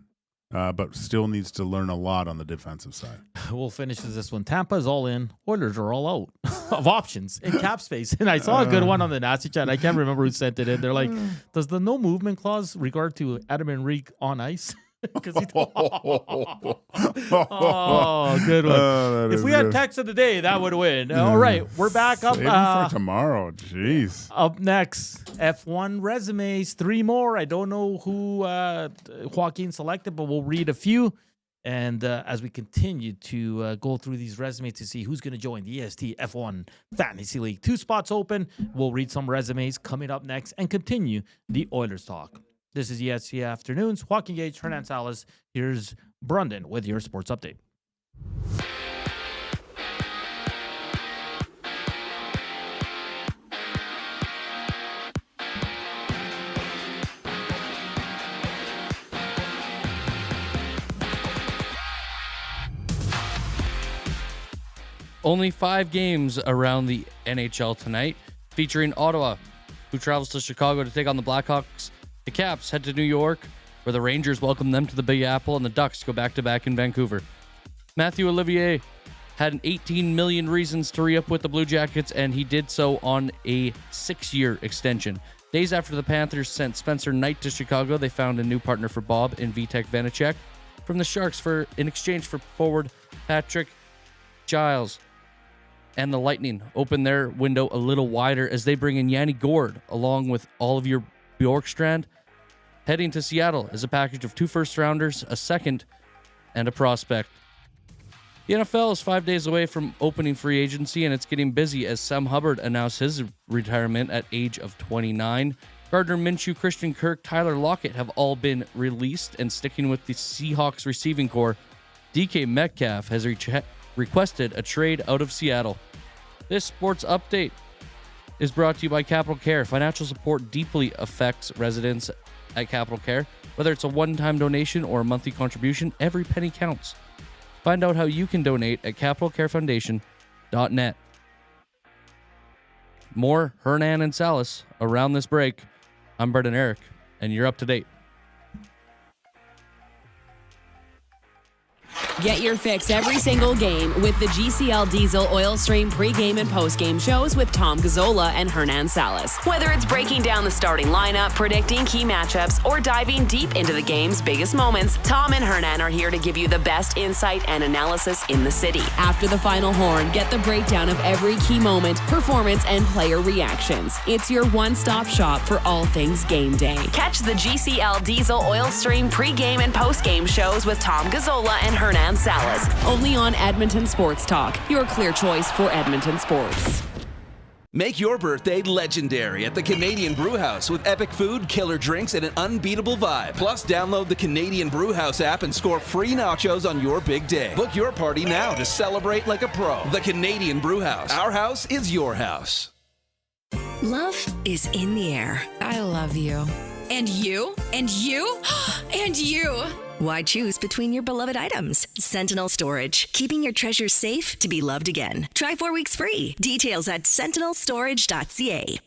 but still needs to learn a lot on the defensive side. We'll finish this one. Tampa is all in. Oilers are all out of options in cap space. And I saw a good one on the Nasty chat. I can't remember who sent it in. They're like, does the no movement clause regard to Adam Enrique on ice? Oh, good one. If we had text of the day, that would win. All right, we're back up. Save him for tomorrow. Jeez. Up next, F1 resumes, 3 more. I don't know who Joaquin selected, but we'll read a few. And as we continue to go through these resumes to see who's going to join the EST F1 Fantasy League. 2 spots open. We'll read some resumes coming up next and continue the Oilers talk. This is EST Afternoons. Joaquin Gage, Hernan Salas. Here's Brundon with your sports update. Only 5 games around the NHL tonight, featuring Ottawa, who travels to Chicago to take on the Blackhawks. The Caps head to New York, where the Rangers welcome them to the Big Apple, and the Ducks go back-to-back in Vancouver. Matthew Olivier had 18 million reasons to re-up with the Blue Jackets, and he did so on a 6-year extension. Days after the Panthers sent Spencer Knight to Chicago, they found a new partner for Bob in Vitek Vanacek from the Sharks in exchange for forward Patrick Giles. And the Lightning open their window a little wider as they bring in Yanni Gourde along with Olivier Bjorkstrand, heading to Seattle as a package of 2 first-rounders, a second, and a prospect. The NFL is 5 days away from opening free agency, and it's getting busy as Sam Hubbard announced his retirement at age of 29. Gardner Minshew, Christian Kirk, Tyler Lockett have all been released, and sticking with the Seahawks receiving core, DK Metcalf has requested a trade out of Seattle. This sports update is brought to you by Capital Care. Financial support deeply affects residents at Capital Care. Whether it's a one-time donation or a monthly contribution, every penny counts. Find out how you can donate at capitalcarefoundation.net. More Hernan and Salas around this break. I'm Brett and Eric, and you're up to date. Get your fix every single game with the GCL Diesel Oil Stream pregame and postgame shows with Tom Gazzola and Hernan Salas. Whether it's breaking down the starting lineup, predicting key matchups, or diving deep into the game's biggest moments, Tom and Hernan are here to give you the best insight and analysis in the city. After the final horn, get the breakdown of every key moment, performance, and player reactions. It's your one-stop shop for all things game day. Catch the GCL Diesel Oil Stream pregame and postgame shows with Tom Gazzola and Hernan Salas, only on Edmonton Sports Talk, your clear choice for Edmonton sports. Make your birthday legendary at the Canadian Brewhouse with epic food, killer drinks, and an unbeatable vibe. Plus, download the Canadian Brewhouse app and score free nachos on your big day. Book your party now to celebrate like a pro. The Canadian Brewhouse. Our house is your house. Love is in the air. I love you. And you? And you? And you! Why choose between your beloved items? Sentinel Storage, keeping your treasures safe to be loved again. Try 4 weeks free. Details at sentinelstorage.ca.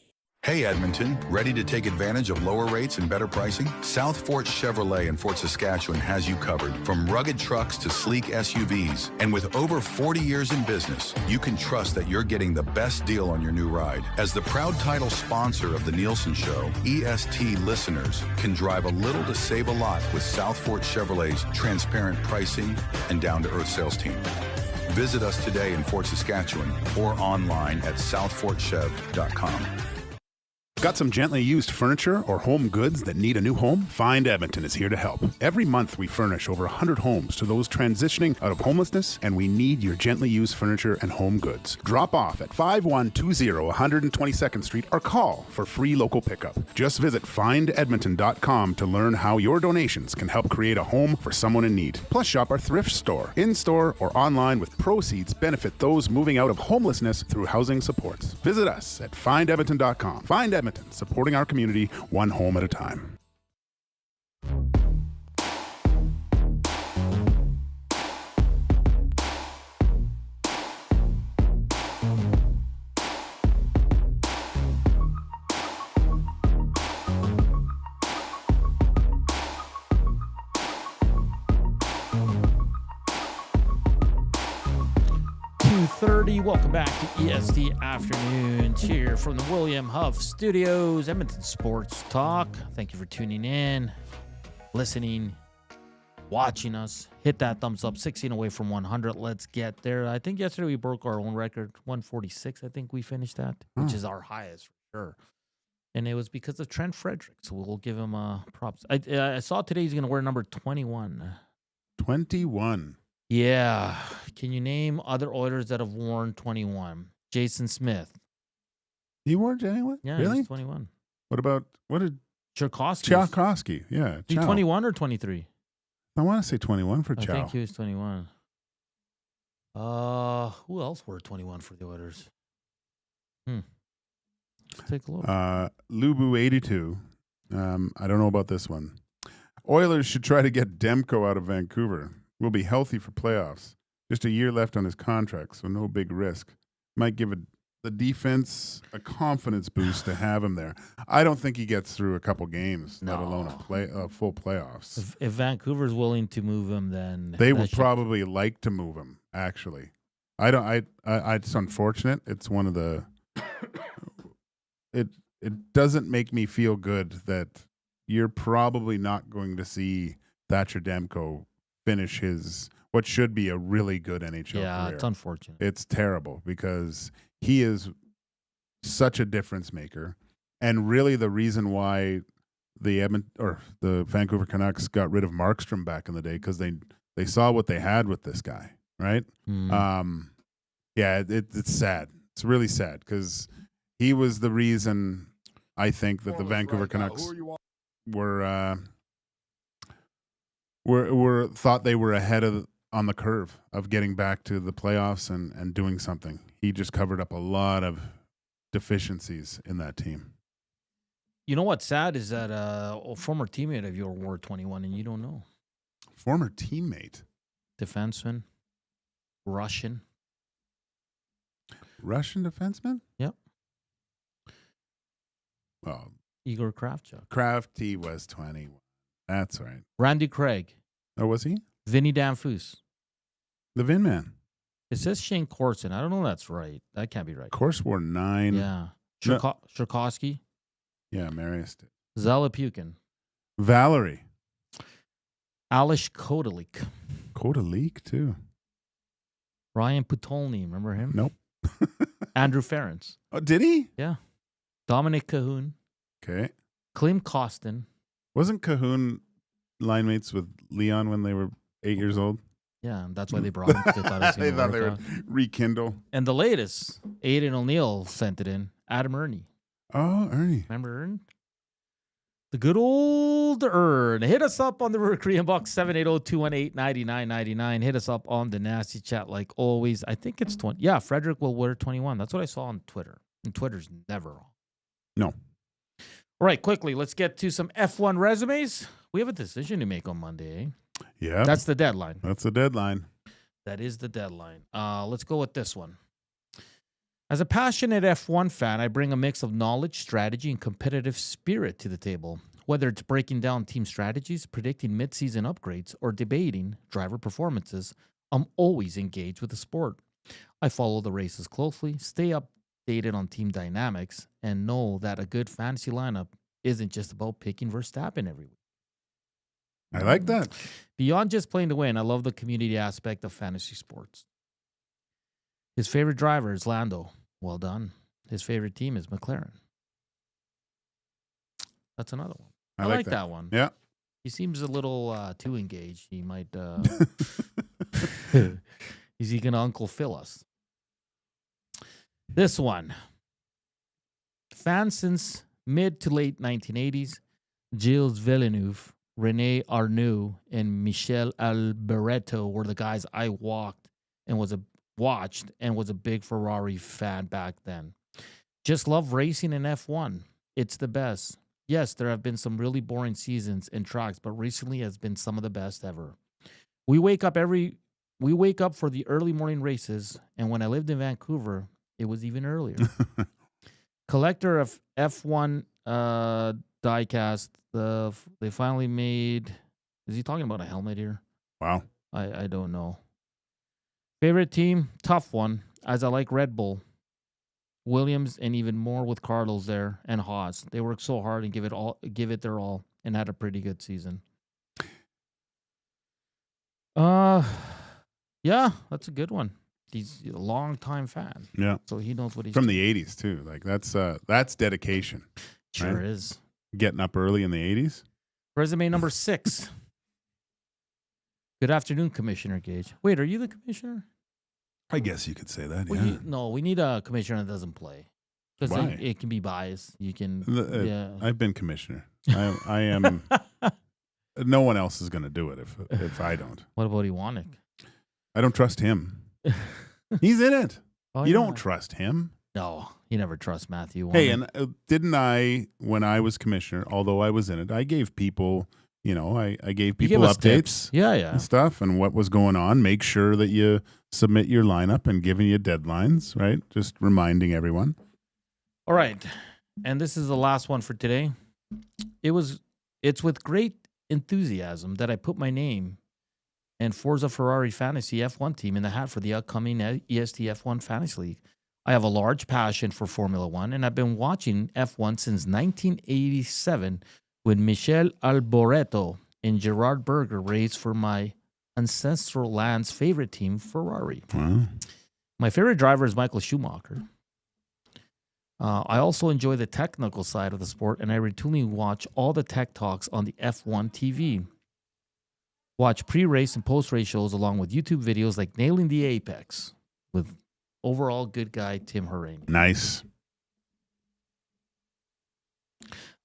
Hey Edmonton, ready to take advantage of lower rates and better pricing? South Fort Chevrolet in Fort Saskatchewan has you covered. From rugged trucks to sleek SUVs. And with over 40 years in business, you can trust that you're getting the best deal on your new ride. As the proud title sponsor of the Nielsen Show, EST listeners can drive a little to save a lot with South Fort Chevrolet's transparent pricing and down-to-earth sales team. Visit us today in Fort Saskatchewan or online at southfortchev.com. Got some gently used furniture or home goods that need a new home? Find Edmonton is here to help. Every month we furnish over 100 homes to those transitioning out of homelessness, and we need your gently used furniture and home goods. Drop off at 5120 122nd Street or call for free local pickup. Just visit findedmonton.com to learn how your donations can help create a home for someone in need. Plus shop our thrift store, in-store or online, with proceeds benefit those moving out of homelessness through housing supports. Visit us at findedmonton.com. Find Edmonton, supporting our community one home at a time. Welcome back to EST Afternoons here from the William Huff Studios, Edmonton Sports Talk. Thank you for tuning in, listening, watching us. Hit that thumbs up, 16 away from 100. Let's get there. I think yesterday we broke our own record, 146. I think we finished that, which is our highest for sure. And it was because of Trent Frederick, so we'll give him props. I saw today he's going to wear number 21. 21. Yeah. Can you name other Oilers that have worn 21? Jason Smith. He wore 21? Yeah, really? he's 21. What did Tchaikovsky? Yeah. Is he 21 or 23? I want to say 21 for Chow. I think he was 21. Who else wore 21 for the Oilers? Let's take a look. Lubu 82. I don't know about this one. Oilers should try to get Demko out of Vancouver. Will be healthy for playoffs. Just a year left on his contract, so no big risk. Might give the defense a confidence boost to have him there. I don't think he gets through a couple games, let alone a full playoffs. If Vancouver's willing to move him, then they would probably like to move him. Actually, I don't. It's unfortunate. It's one of the. It doesn't make me feel good that you're probably not going to see Thatcher Demko finish his what should be a really good NHL career. It's unfortunate. It's terrible because he is such a difference maker, and really the reason why the Vancouver Canucks got rid of Markstrom back in the day, because they saw what they had with this guy, right? It's sad. It's really sad because he was the reason I think that the Vancouver Canucks were thought they were ahead on the curve of getting back to the playoffs and doing something. He just covered up a lot of deficiencies in that team. You know what's sad is that a former teammate of yours wore 21 and you don't know. Former teammate? Defenseman. Russian defenseman? Yep. Well, Igor Kravchuk. Crafty was 21. That's right. Randy Craig. Oh, was he? Vinny Danfus. The Vin Man. It says Shane Corson. I don't know if that's right. That can't be right. Corse wore 9. Yeah. Sherkowski. Yeah, Marius did. Zalapukin. Valerie. Alish Kodalik. Kodalik, too. Ryan Putolny. Remember him? Nope. Andrew Ferentz. Oh, did he? Yeah. Dominic Cahoon. Okay. Clem Costin. Wasn't Cahoon line mates with Leon when they were 8 years old? Yeah, that's why they brought him. They thought they would rekindle. And the latest, Aiden O'Neill sent it in. Adam Ernie. Oh, Ernie. Remember Ern? The good old Ern. Hit us up on the Korean Bucks, 780-218-9999. Hit us up on the Nasty Chat like always. I think it's 20. Yeah, Frederick will wear 21. That's what I saw on Twitter. And Twitter's never wrong. No. All right, quickly, let's get to some F1 resumes. We have a decision to make on Monday. Yeah. That's the deadline. That's the deadline. That is the deadline. Let's go with this one. As a passionate F1 fan, I bring a mix of knowledge, strategy, and competitive spirit to the table. Whether it's breaking down team strategies, predicting mid-season upgrades, or debating driver performances, I'm always engaged with the sport. I follow the races closely, stay updated on team dynamics, and know that a good fantasy lineup isn't just about picking Verstappen every week. I like that. Beyond just playing to win, I love the community aspect of fantasy sports. His favorite driver is Lando. Well done. His favorite team is McLaren. That's another one. I like that one. Yeah. He seems a little too engaged. He might. Is he going to Uncle Phil us? This one. Fans since mid to late 1980s, Gilles Villeneuve, René Arnoux, and Michel Alboreto were the guys I watched and was a big Ferrari fan back then. Just love racing in F1. It's the best. Yes, there have been some really boring seasons and tracks, but recently has been some of the best ever. We wake up for the early morning races, and when I lived in Vancouver, it was even earlier. Collector of F1 diecast. They finally made. Is he talking about a helmet here? Wow. I don't know. Favorite team? Tough one, as I like Red Bull, Williams, and even more with Carlos there and Haas. They worked so hard and give it their all, and had a pretty good season. Yeah, that's a good one. He's a long-time fan. Yeah. So he knows what he's from doing. the 80s too. Like that's dedication. Sure right? is. Getting up early in the 80s. Resume number 6. Good afternoon, Commissioner Gage. Wait, are you the commissioner? I guess you could say that. We need a commissioner that doesn't play. Because Why? it can be biased. You can. I've been commissioner. I am. No one else is going to do it if I don't. What about Iwanek? I don't trust him. He's in it. Oh, you yeah. don't trust him. No, you never trust Matthew. Hey, and didn't I, when I was commissioner, although I was in it, I gave people, I gave people gave us updates. tips. Yeah. And stuff and what was going on. Make sure that you submit your lineup and giving you deadlines, right? Just reminding everyone. All right. And this is the last one for today. It's with great enthusiasm that I put my name and Forza Ferrari Fantasy F1 team in the hat for the upcoming EST F1 Fantasy League. I have a large passion for Formula One, and I've been watching F1 since 1987 when Michel Alboreto and Gerard Berger raced for my ancestral land's favorite team, Ferrari. Wow. My favorite driver is Michael Schumacher. I also enjoy the technical side of the sport, and I routinely watch all the tech talks on the F1 TV. Watch pre-race and post-race shows along with YouTube videos like Nailing the Apex with overall good guy Tim Hurrane. Nice.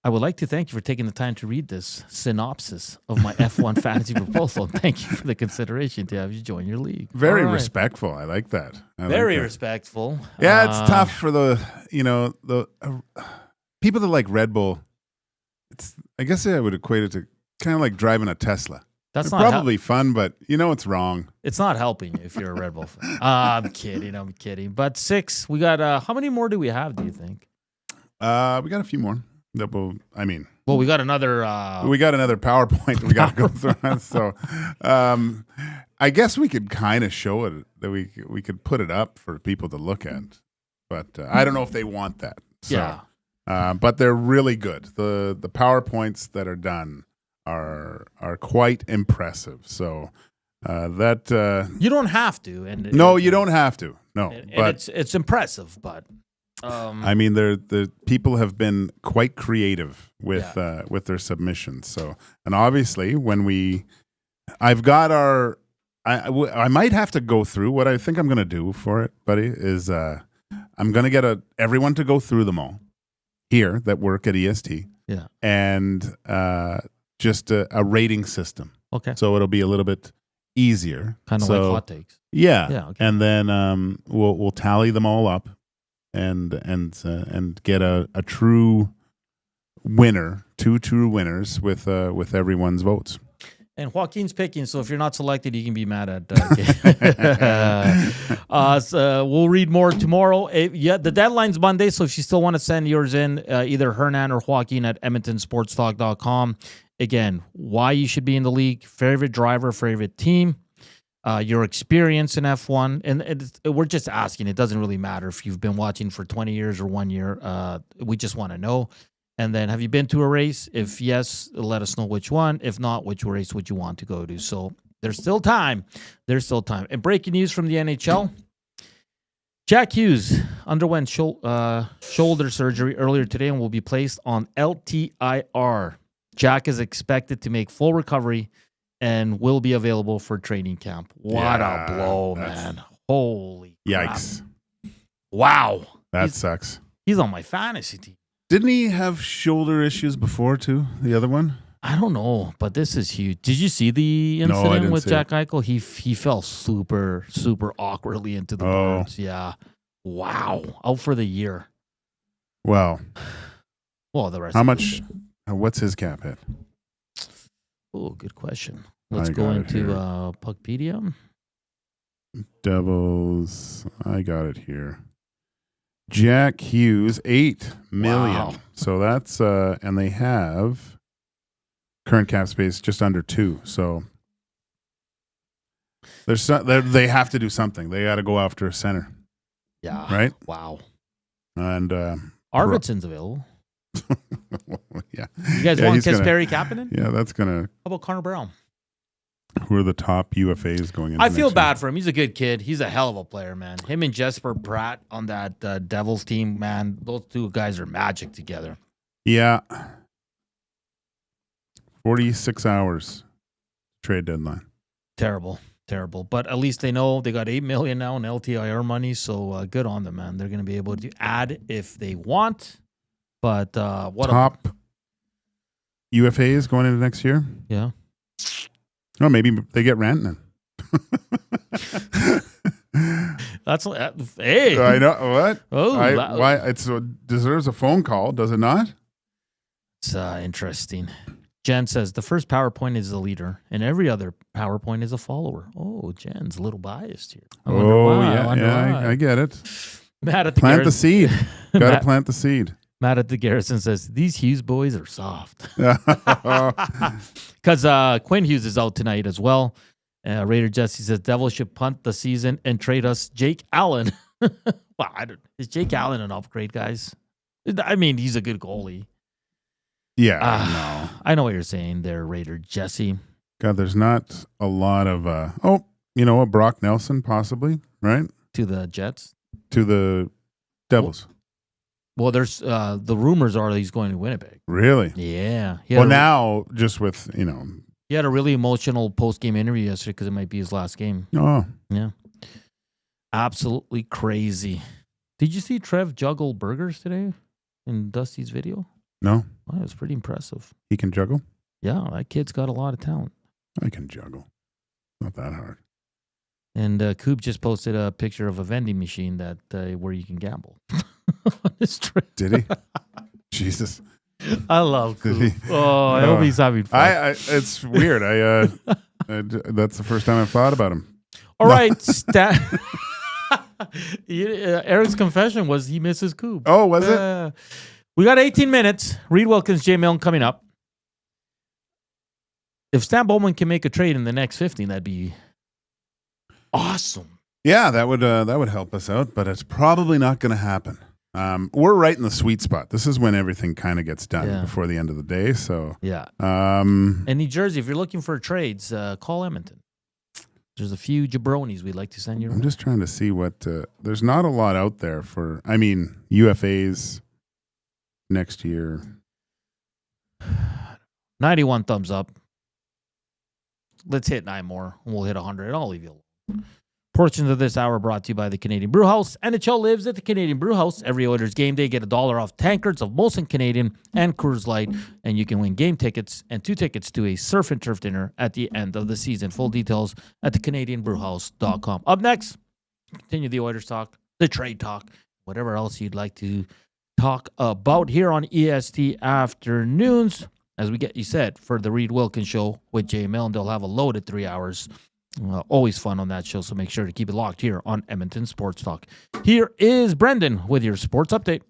I would like to thank you for taking the time to read this synopsis of my F1 fantasy proposal. Thank you for the consideration to have you join your league. Very All right. respectful. I like that. Very respectful. Yeah, it's tough for the people that like Red Bull. I guess I would equate it to kind of like driving a Tesla. That's They're not probably fun, but it's wrong. It's not helping you if you're a Red Bull fan. I'm kidding. But 6, we got, how many more do we have, do you think? We got a few more. Well, we got another. We got another PowerPoint we got to go through. So, I guess we could kind of show it that we could put it up for people to look at, but I don't know if they want that. So, yeah. But they're really good. The PowerPoints that are done are quite impressive. So that you don't have to. You don't have to. No, but it's impressive, but. the people have been quite creative with their submissions. So, and obviously, I've got I might have to go through what I think I'm going to do for it, buddy. Is I'm going to get everyone to go through them all here that work at EST. Yeah, and just a rating system. Okay, so it'll be a little bit easier, kind of like hot takes. Yeah, okay. And then we'll tally them all up. And get a true winner, 2 true winners with everyone's votes. And Joaquin's picking, so if you're not selected, you can be mad at. So we'll read more tomorrow. The deadline's Monday, so if you still want to send yours in, either Hernan or Joaquin at EdmontonSportsTalk.com. Again, why you should be in the league, favorite driver, favorite team, your experience in F1. And we're just asking. It doesn't really matter if you've been watching for 20 years or 1 year. We just want to know. And then, have you been to a race? If yes, let us know which one. If not, which race would you want to go to? So there's still time. There's still time. And breaking news from the NHL. Jack Hughes underwent shoulder surgery earlier today and will be placed on LTIR. Jack is expected to make full recovery and will be available for training camp. What a blow, man. Holy yikes. Crap. Wow. That sucks. He's on my fantasy team. Didn't he have shoulder issues before, too? The other one? I don't know, but this is huge. Did you see the incident with Jack Eichel? He fell super, super awkwardly into the boards. Yeah. Wow. Out for the year. Wow. Well, the rest How of much? What's his cap hit? Oh, good question. Let's go into Puckpedia. Devils. I got it here. Jack Hughes, $8 million. Wow. So that's and they have current cap space just under 2. So they have to do something. They got to go after a center. Yeah. Right. Wow. And Arvidsson's available. Yeah. You guys want Kasperi Kapanen? Yeah, that's gonna. How about Connor Brown? Who are the top UFAs going into I feel next bad year? for him. He's a good kid. He's a hell of a player, man. Him and Jesper Pratt on that Devils team, man. Those two guys are magic together. Yeah. 46 hours trade deadline. Terrible. But at least they know they got $8 million now in LTIR money, so good on them, man. They're going to be able to add if they want. But what top UFAs going into next year? Yeah. Oh, maybe they get Rantanen. That's hey. I know what. Oh, why it deserves a phone call, does it not? It's interesting. Jen says the first PowerPoint is the leader, and every other PowerPoint is a follower. Oh, Jen's a little biased here. I get it. Matt at the plant the seed. Got to plant the seed. Matt at the Garrison says these Hughes boys are soft because Quinn Hughes is out tonight as well. Raider Jesse says Devils should punt the season and trade us Jake Allen. Wow, is Jake Allen an upgrade, guys? I mean, he's a good goalie. Yeah, no. I know what you're saying there, Raider Jesse. God, there's not a lot of you know what, Brock Nelson possibly, right? To the Jets? To the Devils. Well, there's the rumors are that he's going to Winnipeg. Really? Yeah. Well, now just with, he had a really emotional post-game interview yesterday because it might be his last game. Oh. Yeah. Absolutely crazy. Did you see Trev juggle burgers today in Dusty's video? No. Well, it was pretty impressive. He can juggle? Yeah, that kid's got a lot of talent. I can juggle. Not that hard. And Koob just posted a picture of a vending machine that where you can gamble. Did he? Jesus. I love Koob. I hope he's having fun. It's weird. That's the first time I've thought about him. All right. Eric's confession was he misses Koob. Oh, was it? We got 18 minutes. Reed Wilkins, Jay Milne coming up. If Stan Bowman can make a trade in the next 15, that'd be awesome. Yeah, that would help us out, but it's probably not going to happen. We're right in the sweet spot. This is when everything kind of gets done before the end of the day. So yeah. And New Jersey, if you're looking for trades, call Edmonton. There's a few jabronis we'd like to send you. I'm just trying to see what. There's not a lot out there for. I mean, UFAs next year. 91 thumbs up. Let's hit 9 more. We'll hit 100. I'll leave you alone. Portions of this hour brought to you by the Canadian Brewhouse. NHL lives at the Canadian Brewhouse. Every Oilers game day, get $1 off tankards of Molson Canadian and Coors Light, and you can win game tickets and 2 tickets to a surf and turf dinner at the end of the season. Full details at thecanadianbrewhouse.com. Up next, continue the Oilers talk, the trade talk, whatever else you'd like to talk about here on EST Afternoons. as we get you set for the Reed Wilkins Show with Jay Milne. They'll have a loaded 3 hours. Always fun on that show, so make sure to keep it locked here on Edmonton Sports Talk. Here is Brendan with your sports update.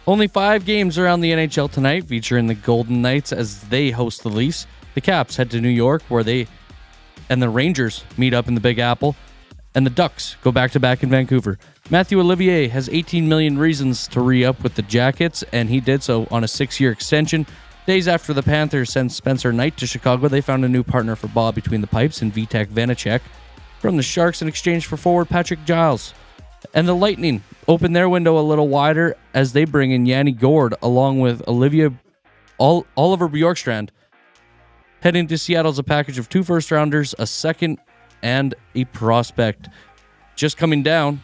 Only 5 games around the NHL tonight, featuring the Golden Knights as they host the Leafs. The Caps head to New York, where they and the Rangers meet up in the Big Apple, and the Ducks go back-to-back in Vancouver. Matthew Olivier has 18 million reasons to re-up with the Jackets, and he did so on a 6-year extension. Days after the Panthers sent Spencer Knight to Chicago, they found a new partner for Bob between the pipes in Vitek Vanacek from the Sharks in exchange for forward Patrick Giles. And the Lightning open their window a little wider as they bring in Yanni Gourde along with Oliver Bjorkstrand. Heading to Seattle is a package of 2 first-rounders, a second, and a prospect. Just coming down,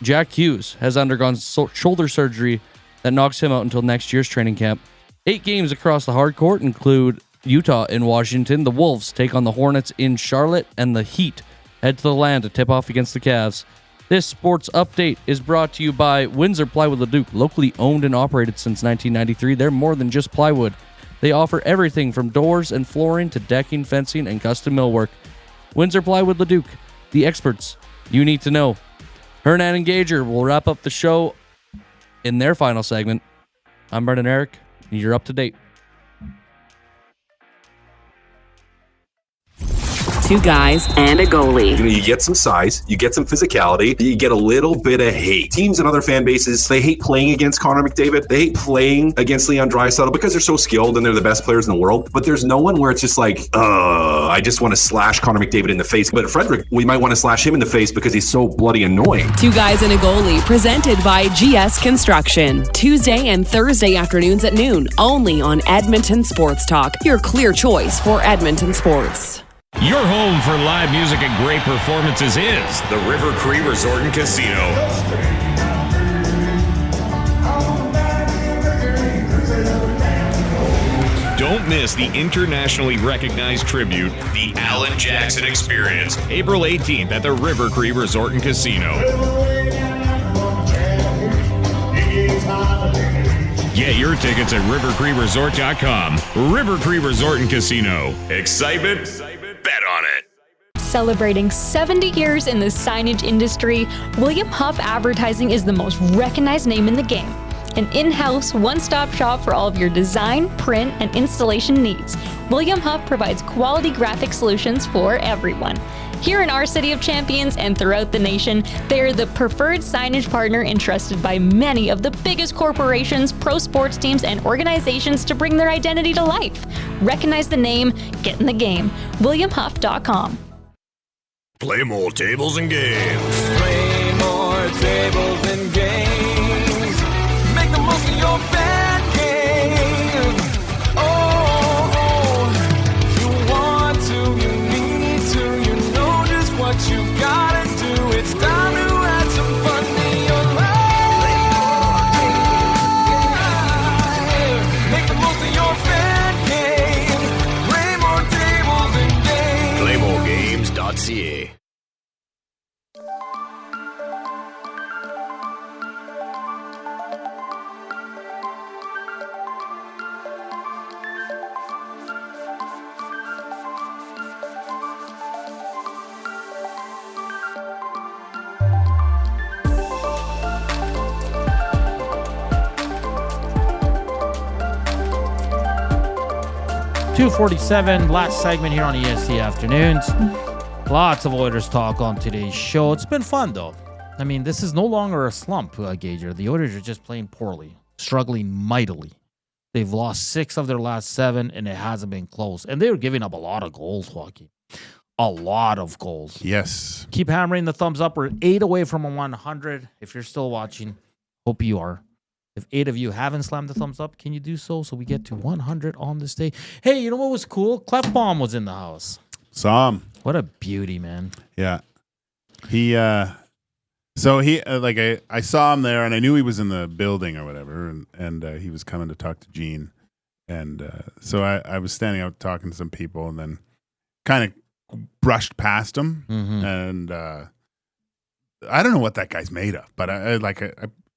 Jack Hughes has undergone shoulder surgery that knocks him out until next year's training camp. 8 games across the hardcourt include Utah in Washington. The Wolves take on the Hornets in Charlotte, and the Heat head to the Land to tip off against the Cavs. This sports update is brought to you by Windsor Plywood Leduc, locally owned and operated since 1993. They're more than just plywood. They offer everything from doors and flooring to decking, fencing, and custom millwork. Windsor Plywood Leduc, the experts you need to know. Hernan and Gager will wrap up the show in their final segment. I'm Brendan Eric, and you're up to date. 2 guys and a goalie. You get some size, you get some physicality, you get a little bit of hate. Teams and other fan bases, they hate playing against Connor McDavid. They hate playing against Leon Draisaitl because they're so skilled and they're the best players in the world. But there's no one where it's just like, I just want to slash Connor McDavid in the face. But Frederick, we might want to slash him in the face because he's so bloody annoying. 2 guys and a goalie, presented by GS Construction. Tuesday and Thursday afternoons at noon, only on Edmonton Sports Talk. Your clear choice for Edmonton sports. Your home for live music and great performances is the River Cree Resort and Casino. Don't miss the internationally recognized tribute, the Alan Jackson Experience, April 18th at the River Cree Resort and Casino. Get your tickets at rivercreeresort.com. River Cree Resort and Casino. Excitement? Bet on it. Celebrating 70 years in the signage industry, William Huff Advertising is the most recognized name in the game. An in-house, one-stop shop for all of your design, print, and installation needs. William Huff provides quality graphic solutions for everyone. Here in our City of Champions and throughout the nation, they are the preferred signage partner entrusted by many of the biggest corporations, pro sports teams, and organizations to bring their identity to life. Recognize the name, get in the game. WilliamHuff.com. Play more tables and games. Play more tables and games. Make the most of your bad game. Oh, you want to, you need to, you know just what you gotta do. It's time to add some fun to your life. Make the most of your fan game. Play more tables and games. Playmoregames.ca. .247, last segment here on EST Afternoons. Lots of Oilers talk on today's show. It's been fun, though. I mean, this is no longer a slump, Gager. The Oilers are just playing poorly, struggling mightily. They've lost 6 of their last 7, and it hasn't been close. And they were giving up a lot of goals, Joaquin. A lot of goals. Yes. Keep hammering the thumbs up. We're 8 away from a 100. If you're still watching, hope you are. If 8 of you haven't slammed the thumbs up, can you do so we get to 100 on this day? Hey, you know what was cool? Clefbaum was in the house. Saw him. What a beauty, man. Yeah. He So he I saw him there, and I knew he was in the building or whatever, and he was coming to talk to Gene, and so I was standing out talking to some people, and then kind of brushed past him, and I don't know what that guy's made of, but I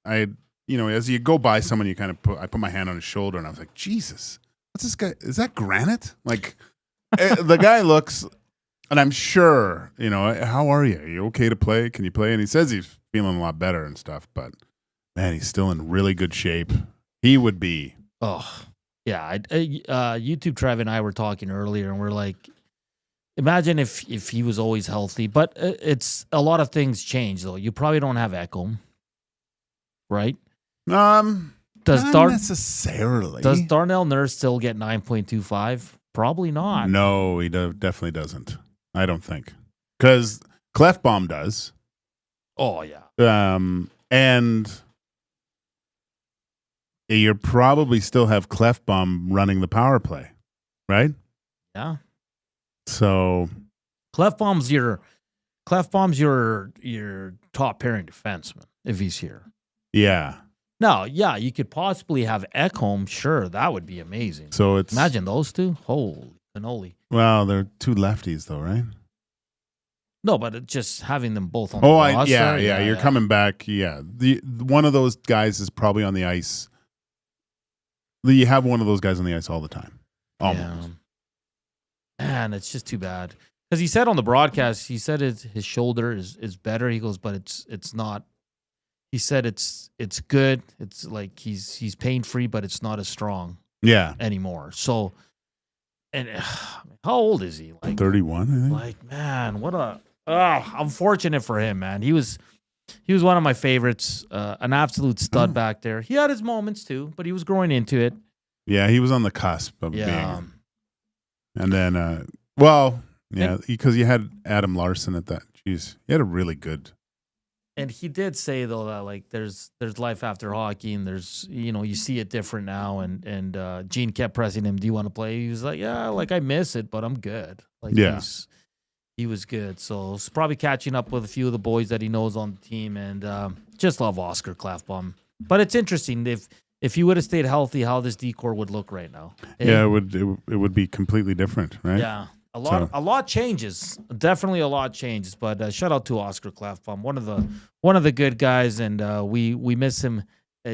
as you go by someone, you kind of I put my hand on his shoulder, and I was like, Jesus, what's this guy? Is that granite? Like the guy looks. And I'm sure, how are you? Are you okay to play? Can you play? And he says he's feeling a lot better and stuff, but man, he's still in really good shape. He would be. Oh, yeah. YouTube Trev and I were talking earlier, and we're like, imagine if he was always healthy. But it's a lot of things change, though. You probably don't have Echo, right? Not necessarily. Does Darnell Nurse still get 9.25? Probably not. No, he definitely doesn't. I don't think. Because Clefbaum does. Oh, yeah. And you probably still have Clefbaum running the power play, right? Yeah. So Clefbaum's your top pairing defenseman if he's here. Yeah. No, yeah, you could possibly have Ekholm. Sure, that would be amazing. So imagine those two. Holy cannoli. Well, they're two lefties, though, right? No, but just having them both on the roster. Yeah. You're coming back. Yeah, one of those guys is probably on the ice. You have one of those guys on the ice all the time, almost. Yeah. Man, it's just too bad because he said on the broadcast, he said his shoulder is better. He goes, but it's not. He said it's good. It's like he's pain free, but it's not as strong. Yeah. Anymore. So, and how old is he? Like 31, I think. Like, man, what a. I'm fortunate for him, man. He was one of my favorites. An absolute stud back there. He had his moments too, but he was growing into it. Yeah, he was on the cusp of being. And then, because you had Adam Larson at that. Jeez, he had a really good. And he did say though that like there's life after hockey, and there's you see it different now. And Gene kept pressing him, "Do you want to play?" He was like, "Yeah, like I miss it, but I'm good." Like he was good. So it's probably catching up with a few of the boys that he knows on the team, and just love Oscar Clefbaum. But it's interesting if he would have stayed healthy, how this decor would look right now. Yeah, it would be completely different, right? Yeah. A lot changes. Definitely a lot changes. But shout out to Oscar Clefbaum, one of the good guys, and we miss him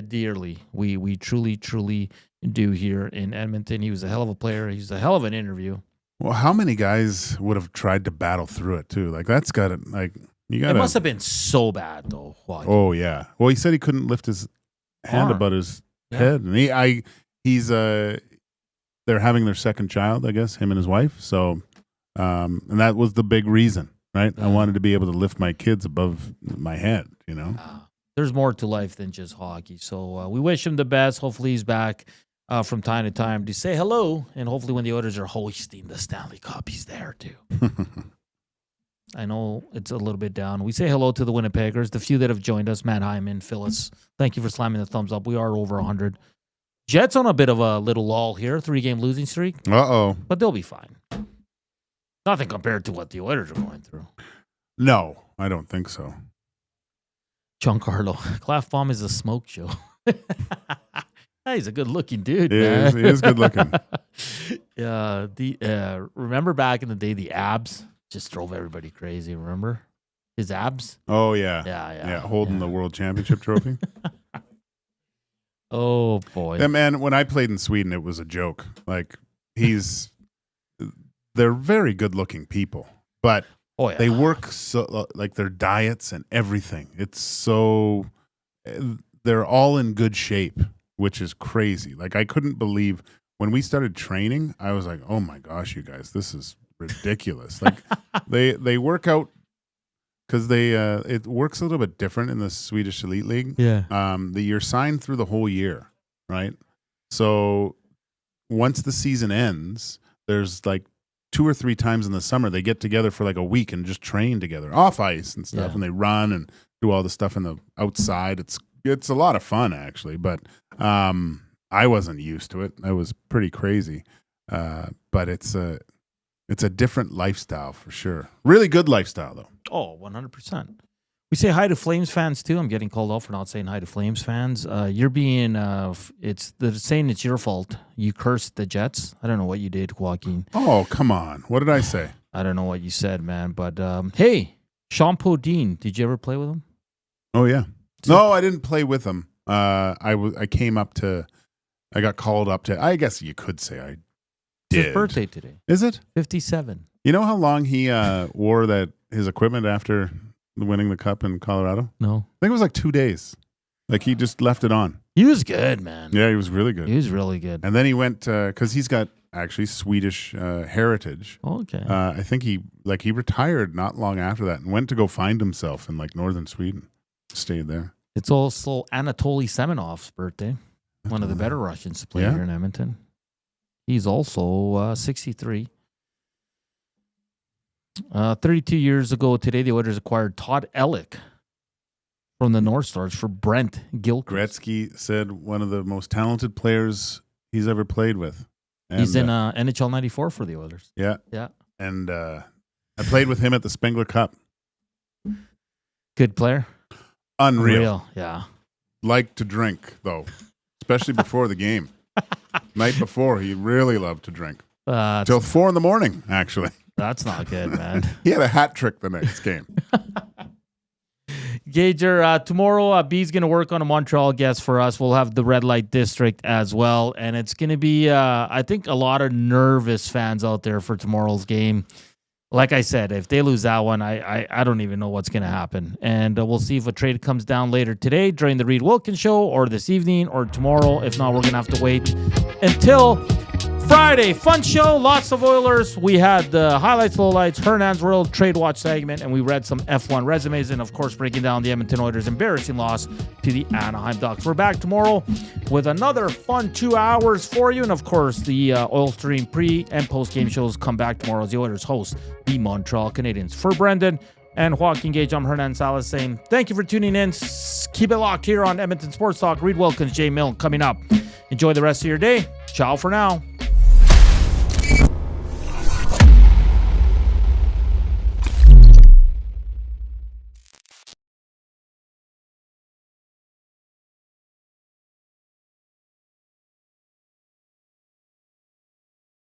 dearly. We truly do here in Edmonton. He was a hell of a player. He's a hell of an interview. Well, how many guys would have tried to battle through it too? Like that's got it. Like you got. It must have been so bad though. Joaquin. Oh yeah. Well, he said he couldn't lift his hand above his head, and he's they're having their second child, I guess, him and his wife. So. And that was the big reason, right? I wanted to be able to lift my kids above my head, There's more to life than just hockey. So we wish him the best. Hopefully he's back from time to time to say hello. And hopefully when the Oilers are hoisting the Stanley Cup, he's there too. I know it's a little bit down. We say hello to the Winnipeggers, the few that have joined us, Matt Hyman, Phyllis. Thank you for slamming the thumbs up. We are over 100. Jets on a bit of a little lull here, 3-game losing streak. Uh-oh. But they'll be fine. Nothing compared to what the Oilers are going through. No, I don't think so. Giancarlo, Clefbaum is a smoke show. He's a good-looking dude, He man. is good looking. Remember back in the day, the abs just drove everybody crazy, remember? His abs? Oh, yeah. Yeah. Holding the World Championship trophy. Oh, boy. Yeah, man, when I played in Sweden, it was a joke. Like, they're very good-looking people, but they work so like their diets and everything. It's so they're all in good shape, which is crazy. Like I couldn't believe when we started training. I was like, "Oh my gosh, you guys, this is ridiculous!" Like they work out because it works a little bit different in the Swedish Elite League. Yeah, you're signed through the whole year, right? So once the season ends, there's like 2 or 3 times in the summer they get together for like a week and just train together off ice and stuff, and they run and do all the stuff in the outside. It's a lot of fun actually, but I wasn't used to it. I was pretty crazy, but it's a different lifestyle for sure. Really good lifestyle though. Oh, 100%. We say hi to Flames fans too. I'm getting called out for not saying hi to Flames fans. You're being, they're saying it's your fault. You cursed the Jets. I don't know what you did, Joaquin. Oh, come on. What did I say? I don't know what you said, man. But hey, Sean Podine, did you ever play with him? Oh yeah. No, I didn't play with him. I came up to. I got called up to. I guess you could say I did. It's his birthday today. Is it 57? You know how long he wore his equipment after winning the cup in Colorado? No. I think it was like 2 days. Like he just left it on. He was good, man. Yeah, he was really good. He was really good. And then he went because he's got actually Swedish heritage. Okay. I think he retired not long after that and went to go find himself in like northern Sweden. Stayed there. It's also Anatoly Semenov's birthday. One of the better Russians to play here in Edmonton. He's also 63. 32 years ago today, the Oilers acquired Todd Ellick from the North Stars for Brent Gilchrist. Gretzky said one of the most talented players he's ever played with. And, he's in NHL 94 for the Oilers. Yeah. Yeah. And I played with him at the Spengler Cup. Good player. Unreal. Yeah. Liked to drink, though, especially before the game. Night before, he really loved to drink. Till 4 a.m, actually. That's not good, man. He had a hat trick the next game. Gager, tomorrow, B's going to work on a Montreal guest for us. We'll have the Red Light District as well. And it's going to be, I think, a lot of nervous fans out there for tomorrow's game. Like I said, if they lose that one, I don't even know what's going to happen. And we'll see if a trade comes down later today during the Reed Wilkins show or this evening or tomorrow. If not, we're going to have to wait until Friday. Fun show, lots of Oilers. We had the highlights, lowlights, Hernan's World Trade Watch segment, and we read some F1 resumes and, of course, breaking down the Edmonton Oilers' embarrassing loss to the Anaheim Ducks. We're back tomorrow with another fun 2 hours for you. And, of course, the Oil Stream pre- and post-game shows come back tomorrow as the Oilers host the Montreal Canadiens. For Brendan and Joaquin Gage, I'm Hernan Salas saying thank you for tuning in. Keep it locked here on Edmonton Sports Talk. Reed Wilkins, Jay Milne coming up. Enjoy the rest of your day. Ciao for now.